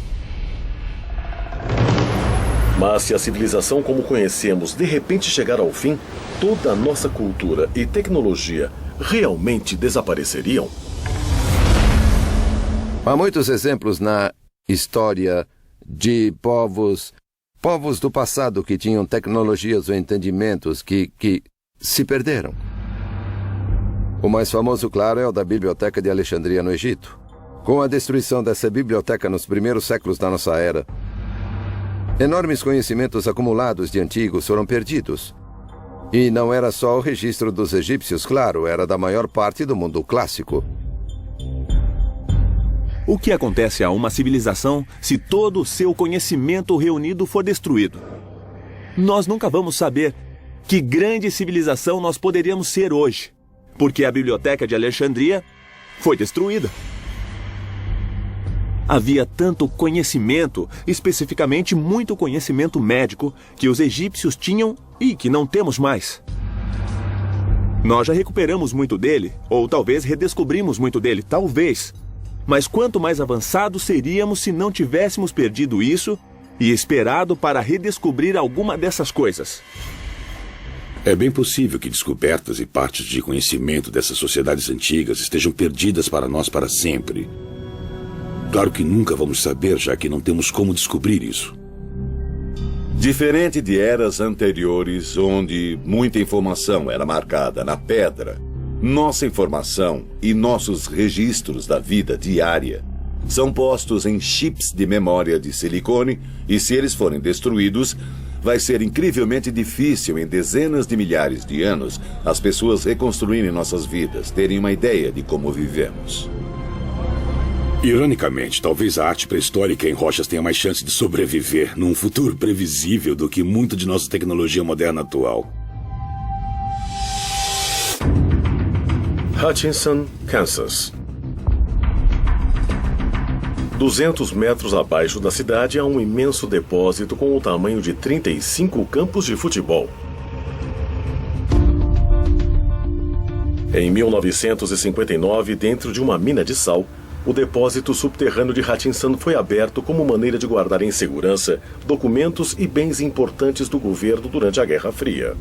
Speaker 1: Mas se a civilização como conhecemos de repente chegar ao fim, toda a nossa cultura e tecnologia realmente desapareceriam?
Speaker 6: Há muitos exemplos na história de povos do passado que tinham tecnologias ou entendimentos que se perderam. O mais famoso, claro, é o da Biblioteca de Alexandria, no Egito. Com a destruição dessa biblioteca nos primeiros séculos da nossa era, enormes conhecimentos acumulados de antigos foram perdidos. E não era só o registro dos egípcios, claro, era da maior parte do mundo clássico.
Speaker 2: O que acontece a uma civilização se todo o seu conhecimento reunido for destruído? Nós nunca vamos saber que grande civilização nós poderíamos ser hoje, porque a Biblioteca de Alexandria foi destruída. Havia tanto conhecimento, especificamente muito conhecimento médico, que os egípcios tinham e que não temos mais. Nós já recuperamos muito dele, ou talvez redescobrimos muito dele, talvez. Mas quanto mais avançados seríamos se não tivéssemos perdido isso e esperado para redescobrir alguma dessas coisas?
Speaker 12: É bem possível que descobertas e partes de conhecimento dessas sociedades antigas estejam perdidas para nós para sempre. Claro que nunca vamos saber, já que não temos como descobrir isso.
Speaker 3: Diferente de eras anteriores, onde muita informação era marcada na pedra, nossa informação e nossos registros da vida diária são postos em chips de memória de silicone e, se eles forem destruídos, vai ser incrivelmente difícil em dezenas de milhares de anos as pessoas reconstruírem nossas vidas, terem uma ideia de como vivemos.
Speaker 12: Ironicamente, talvez a arte pré-histórica em rochas tenha mais chance de sobreviver num futuro previsível do que muito de nossa tecnologia moderna atual.
Speaker 1: Hutchinson, Kansas. 200 metros abaixo da cidade há um imenso depósito com o tamanho de 35 campos de futebol. Em 1959, dentro de uma mina de sal, o depósito subterrâneo de Hutchinson foi aberto como maneira de guardar em segurança documentos e bens importantes do governo durante a Guerra Fria.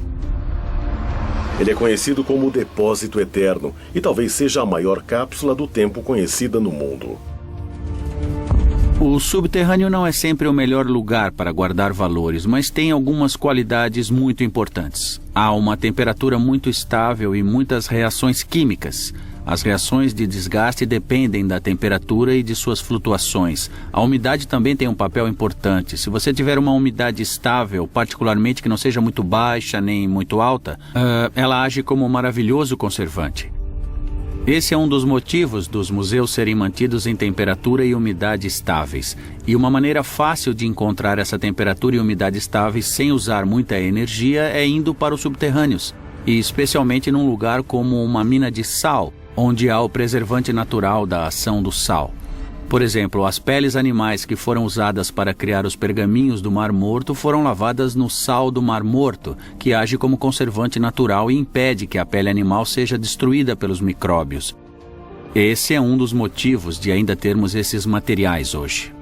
Speaker 1: Ele é conhecido como o Depósito Eterno e talvez seja a maior cápsula do tempo conhecida no mundo.
Speaker 4: O subterrâneo não é sempre o melhor lugar para guardar valores, mas tem algumas qualidades muito importantes. Há uma temperatura muito estável e muitas reações químicas. As reações de desgaste dependem da temperatura e de suas flutuações. A umidade também tem um papel importante. Se você tiver uma umidade estável, particularmente que não seja muito baixa nem muito alta, ela age como um maravilhoso conservante. Esse é um dos motivos dos museus serem mantidos em temperatura e umidade estáveis. E uma maneira fácil de encontrar essa temperatura e umidade estáveis sem usar muita energia é indo para os subterrâneos, e especialmente num lugar como uma mina de sal, onde há o preservante natural da ação do sal. Por exemplo, as peles animais que foram usadas para criar os pergaminhos do Mar Morto foram lavadas no sal do Mar Morto, que age como conservante natural e impede que a pele animal seja destruída pelos micróbios. Esse é um dos motivos de ainda termos esses materiais hoje.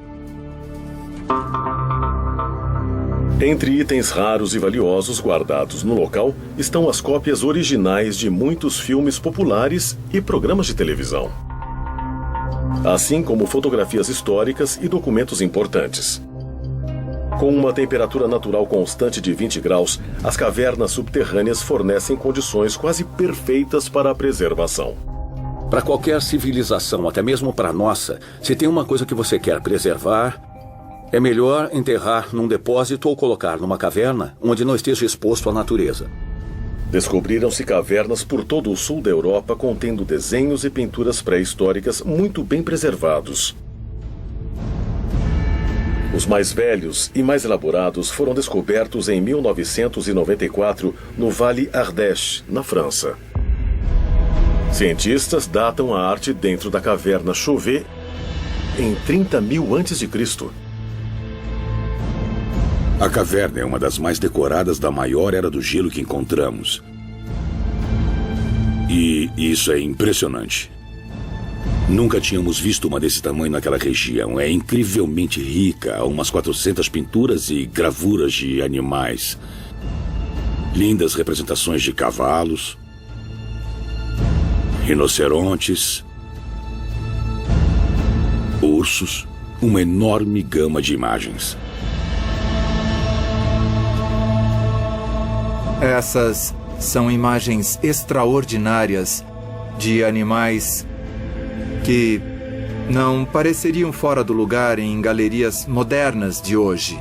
Speaker 1: Entre itens raros e valiosos guardados no local estão as cópias originais de muitos filmes populares e programas de televisão, assim como fotografias históricas e documentos importantes. Com uma temperatura natural constante de 20 graus, as cavernas subterrâneas fornecem condições quase perfeitas para a preservação.
Speaker 8: Para qualquer civilização, até mesmo para a nossa, se tem uma coisa que você quer preservar, é melhor enterrar num depósito ou colocar numa caverna onde não esteja exposto à natureza.
Speaker 1: Descobriram-se cavernas por todo o sul da Europa contendo desenhos e pinturas pré-históricas muito bem preservados. Os mais velhos e mais elaborados foram descobertos em 1994 no Vale Ardèche, na França. Cientistas datam a arte dentro da caverna Chauvet em 30.000 a.C.
Speaker 12: A caverna é uma das mais decoradas da maior era do gelo que encontramos. E isso é impressionante. Nunca tínhamos visto uma desse tamanho naquela região. É incrivelmente rica, há umas 400 pinturas e gravuras de animais. Lindas representações de cavalos, rinocerontes, ursos, uma enorme gama de imagens.
Speaker 5: Essas são imagens extraordinárias de animais que não pareceriam fora do lugar em galerias modernas de hoje.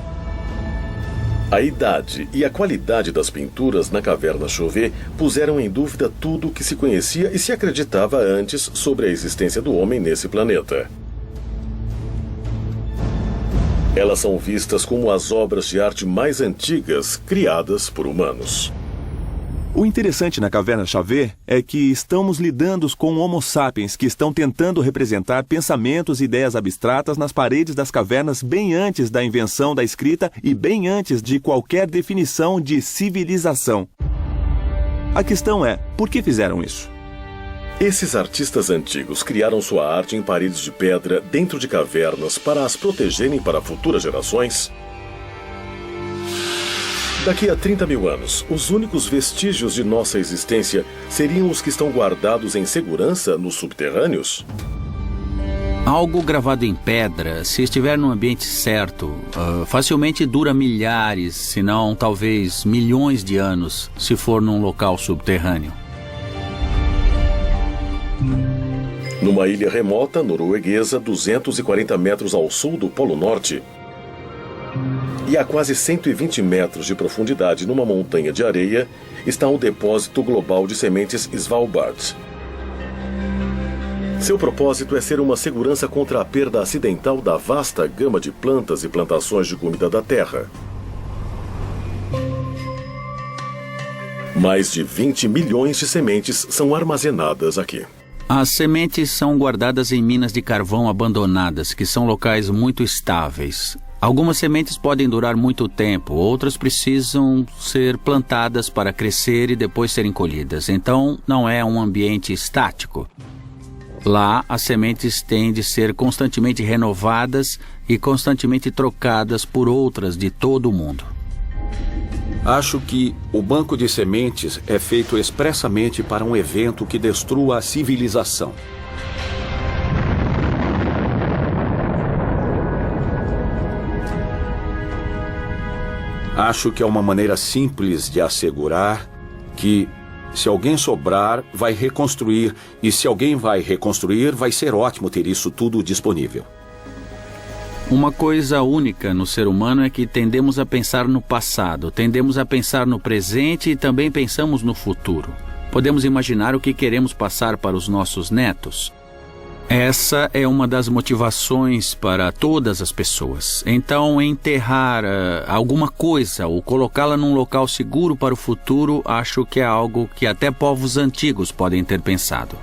Speaker 1: A idade e a qualidade das pinturas na caverna Chauvet puseram em dúvida tudo o que se conhecia e se acreditava antes sobre a existência do homem nesse planeta. Elas são vistas como as obras de arte mais antigas criadas por humanos.
Speaker 2: O interessante na caverna Chauvet é que estamos lidando com Homo sapiens que estão tentando representar pensamentos e ideias abstratas nas paredes das cavernas bem antes da invenção da escrita e bem antes de qualquer definição de civilização. A questão é, por que fizeram isso?
Speaker 1: Esses artistas antigos criaram sua arte em paredes de pedra dentro de cavernas para as protegerem para futuras gerações? Daqui a 30.000 anos, os únicos vestígios de nossa existência seriam os que estão guardados em segurança nos subterrâneos?
Speaker 4: Algo gravado em pedra, se estiver no ambiente certo, facilmente dura milhares, se não talvez milhões de anos, se for num local subterrâneo.
Speaker 1: Numa ilha remota norueguesa, 240 metros ao sul do Polo Norte, e a quase 120 metros de profundidade numa montanha de areia, está o depósito global de sementes Svalbard. Seu propósito é ser uma segurança contra a perda acidental da vasta gama de plantas e plantações de comida da Terra. Mais de 20 milhões de sementes são armazenadas aqui.
Speaker 4: As sementes são guardadas em minas de carvão abandonadas, que são locais muito estáveis. Algumas sementes podem durar muito tempo, outras precisam ser plantadas para crescer e depois serem colhidas. Então, não é um ambiente estático. Lá, as sementes têm de ser constantemente renovadas e constantemente trocadas por outras de todo o mundo.
Speaker 8: Acho que o banco de sementes é feito expressamente para um evento que destrua a civilização. Acho que é uma maneira simples de assegurar que, se alguém sobrar, vai reconstruir. E se alguém vai reconstruir, vai ser ótimo ter isso tudo disponível.
Speaker 4: Uma coisa única no ser humano é que tendemos a pensar no passado, tendemos a pensar no presente e também pensamos no futuro. Podemos imaginar o que queremos passar para os nossos netos. Essa é uma das motivações para todas as pessoas. Então, enterrar alguma coisa ou colocá-la num local seguro para o futuro, acho que é algo que até povos antigos podem ter pensado.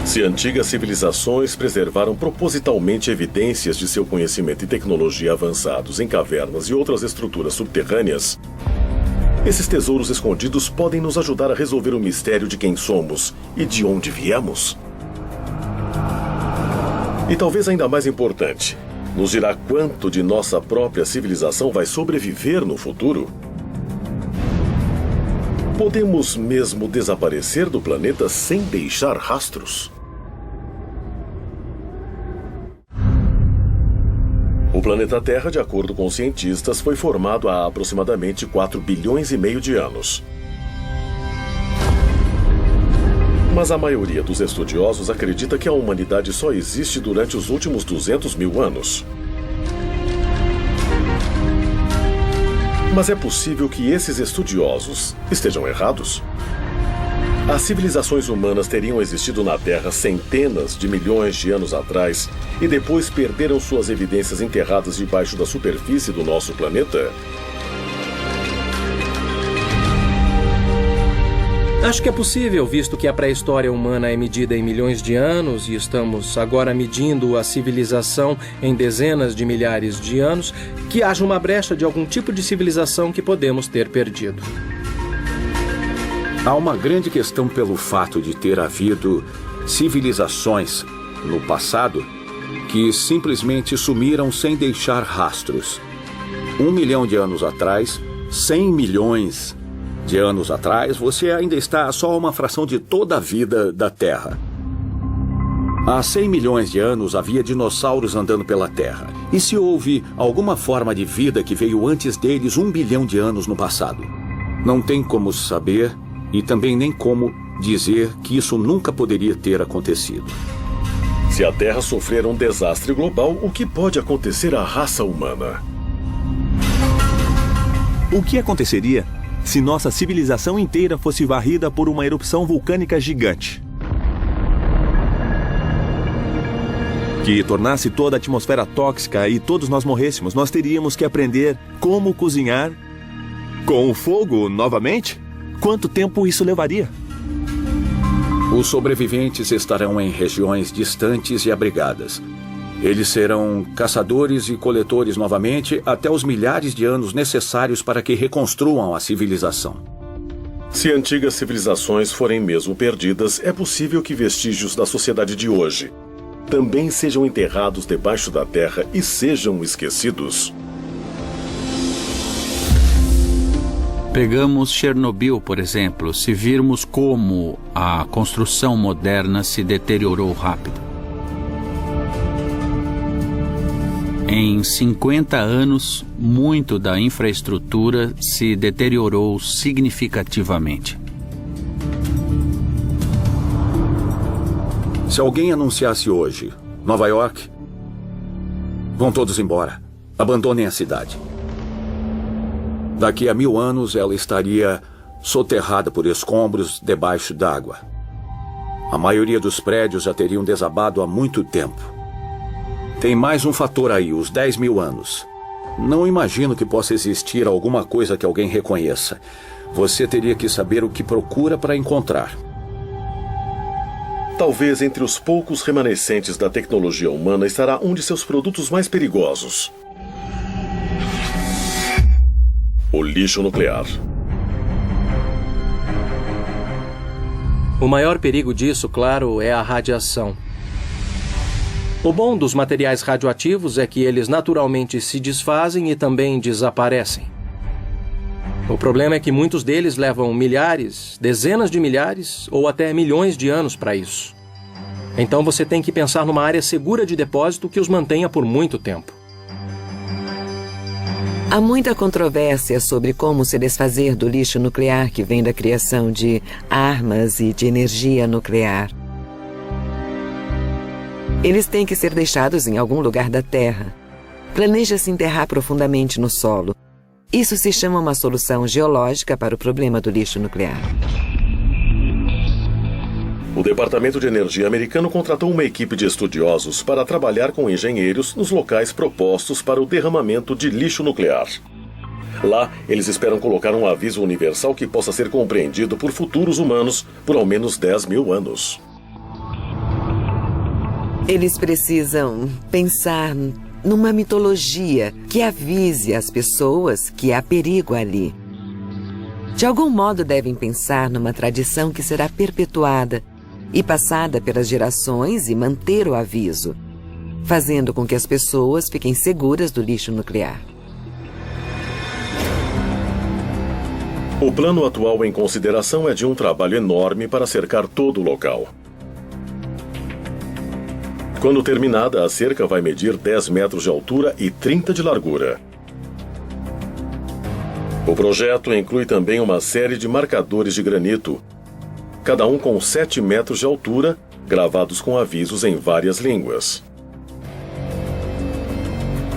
Speaker 1: Se antigas civilizações preservaram propositalmente evidências de seu conhecimento e tecnologia avançados em cavernas e outras estruturas subterrâneas, esses tesouros escondidos podem nos ajudar a resolver o mistério de quem somos e de onde viemos. E talvez ainda mais importante, nos dirá quanto de nossa própria civilização vai sobreviver no futuro. Podemos mesmo desaparecer do planeta sem deixar rastros? O planeta Terra, de acordo com cientistas, foi formado há aproximadamente 4 bilhões e meio de anos. Mas a maioria dos estudiosos acredita que a humanidade só existe durante os últimos 200 mil anos. Mas é possível que esses estudiosos estejam errados? As civilizações humanas teriam existido na Terra centenas de milhões de anos atrás e depois perderam suas evidências enterradas debaixo da superfície do nosso planeta?
Speaker 10: Acho que é possível, visto que a pré-história humana é medida em milhões de anos e estamos agora medindo a civilização em dezenas de milhares de anos, que haja uma brecha de algum tipo de civilização que podemos ter perdido.
Speaker 8: Há uma grande questão pelo fato de ter havido civilizações no passado que simplesmente sumiram sem deixar rastros. 1 milhão de anos atrás, 100 milhões de anos atrás, você ainda está só a uma fração de toda a vida da Terra. Há 100 milhões de anos havia dinossauros andando pela Terra. E se houve alguma forma de vida que veio antes deles 1 bilhão de anos no passado? Não tem como saber e também nem como dizer que isso nunca poderia ter acontecido.
Speaker 1: Se a Terra sofrer um desastre global, o que pode acontecer à raça humana?
Speaker 2: O que aconteceria se nossa civilização inteira fosse varrida por uma erupção vulcânica gigante? Que tornasse toda a atmosfera tóxica e todos nós morrêssemos, nós teríamos que aprender como cozinhar com o fogo novamente? Quanto tempo isso levaria?
Speaker 8: Os sobreviventes estarão em regiões distantes e abrigadas. Eles serão caçadores e coletores novamente até os milhares de anos necessários para que reconstruam a civilização.
Speaker 1: Se antigas civilizações forem mesmo perdidas, é possível que vestígios da sociedade de hoje também sejam enterrados debaixo da terra e sejam esquecidos.
Speaker 4: Pegamos Chernobyl, por exemplo, se virmos como a construção moderna se deteriorou rápido. Em 50 anos, muito da infraestrutura se deteriorou significativamente.
Speaker 8: Se alguém anunciasse hoje, Nova York, vão todos embora, abandonem a cidade. Daqui a 1000 anos, ela estaria soterrada por escombros debaixo d'água. A maioria dos prédios já teriam desabado há muito tempo. Tem mais um fator aí, os 10 mil anos. Não imagino que possa existir alguma coisa que alguém reconheça. Você teria que saber o que procura para encontrar.
Speaker 1: Talvez entre os poucos remanescentes da tecnologia humana estará um de seus produtos mais perigosos: o lixo nuclear.
Speaker 10: O maior perigo disso, claro, é a radiação. O bom dos materiais radioativos é que eles naturalmente se desfazem e também desaparecem. O problema é que muitos deles levam milhares, dezenas de milhares ou até milhões de anos para isso. Então você tem que pensar numa área segura de depósito que os mantenha por muito tempo.
Speaker 16: Há muita controvérsia sobre como se desfazer do lixo nuclear que vem da criação de armas e de energia nuclear. Eles têm que ser deixados em algum lugar da Terra. Planeja-se enterrar profundamente no solo. Isso se chama uma solução geológica para o problema do lixo nuclear.
Speaker 1: O Departamento de Energia americano contratou uma equipe de estudiosos para trabalhar com engenheiros nos locais propostos para o derramamento de lixo nuclear. Lá, eles esperam colocar um aviso universal que possa ser compreendido por futuros humanos por ao menos 10 mil anos.
Speaker 16: Eles precisam pensar numa mitologia que avise as pessoas que há perigo ali. De algum modo devem pensar numa tradição que será perpetuada e passada pelas gerações e manter o aviso, fazendo com que as pessoas fiquem seguras do lixo nuclear.
Speaker 1: O plano atual em consideração é de um trabalho enorme para cercar todo o local. Quando terminada, a cerca vai medir 10 metros de altura e 30 de largura. O projeto inclui também uma série de marcadores de granito, cada um com 7 metros de altura, gravados com avisos em várias línguas.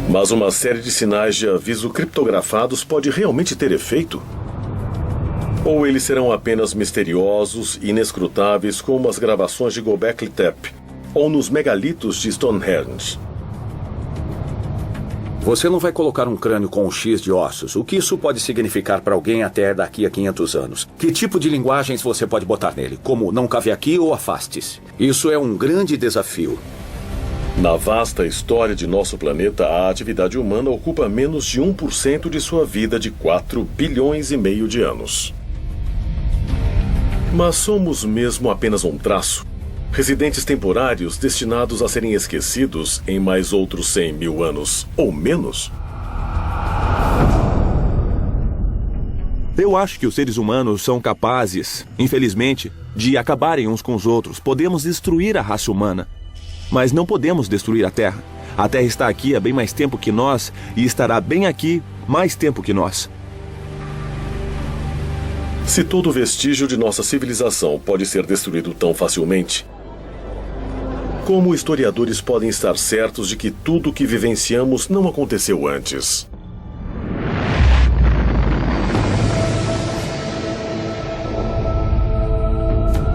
Speaker 1: Mas uma série de sinais de aviso criptografados pode realmente ter efeito? Ou eles serão apenas misteriosos e inescrutáveis como as gravações de Göbekli Tepe ou nos megalitos de Stonehenge?
Speaker 8: Você não vai colocar um crânio com um X de ossos. O que isso pode significar para alguém até daqui a 500 anos? Que tipo de linguagens você pode botar nele? Como não cabe aqui ou afaste-se? Isso é um grande desafio.
Speaker 1: Na vasta história de nosso planeta, a atividade humana ocupa menos de 1% de sua vida de 4,5 bilhões de anos. Mas somos mesmo apenas um traço? Residentes temporários destinados a serem esquecidos em mais outros 100 mil anos, ou menos?
Speaker 2: Eu acho que os seres humanos são capazes, infelizmente, de acabarem uns com os outros. Podemos destruir a raça humana, mas não podemos destruir a Terra. A Terra está aqui há bem mais tempo que nós e estará bem aqui mais tempo que nós.
Speaker 1: Se todo vestígio de nossa civilização pode ser destruído tão facilmente, como historiadores podem estar certos de que tudo o que vivenciamos não aconteceu antes?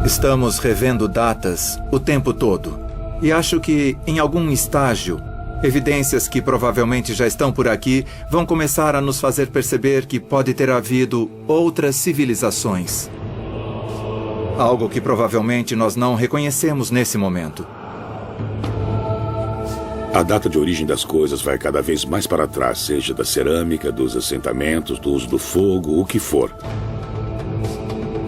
Speaker 5: Estamos revendo datas o tempo todo. E acho que, em algum estágio, evidências que provavelmente já estão por aqui vão começar a nos fazer perceber que pode ter havido outras civilizações. Algo que provavelmente nós não reconhecemos nesse momento.
Speaker 12: A data de origem das coisas vai cada vez mais para trás, seja da cerâmica, dos assentamentos, do uso do fogo, o que for.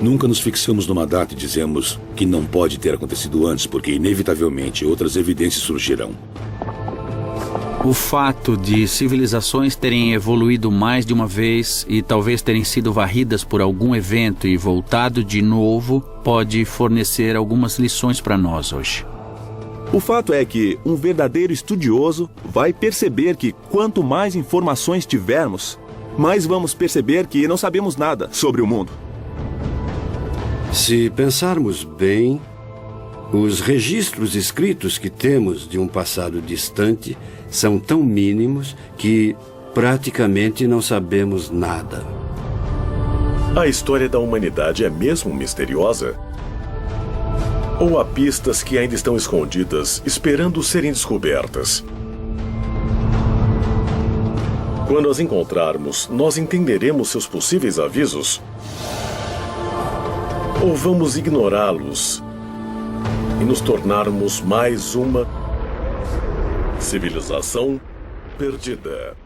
Speaker 12: Nunca nos fixamos numa data e dizemos que não pode ter acontecido antes, porque inevitavelmente outras evidências surgirão.
Speaker 4: O fato de civilizações terem evoluído mais de uma vez e talvez terem sido varridas por algum evento e voltado de novo pode fornecer algumas lições para nós hoje.
Speaker 2: O fato é que um verdadeiro estudioso vai perceber que quanto mais informações tivermos, mais vamos perceber que não sabemos nada sobre o mundo.
Speaker 15: Se pensarmos bem, os registros escritos que temos de um passado distante são tão mínimos que praticamente não sabemos nada.
Speaker 1: A história da humanidade é mesmo misteriosa? Ou há pistas que ainda estão escondidas, esperando serem descobertas? Quando as encontrarmos, nós entenderemos seus possíveis avisos? Ou vamos ignorá-los e nos tornarmos mais uma civilização perdida?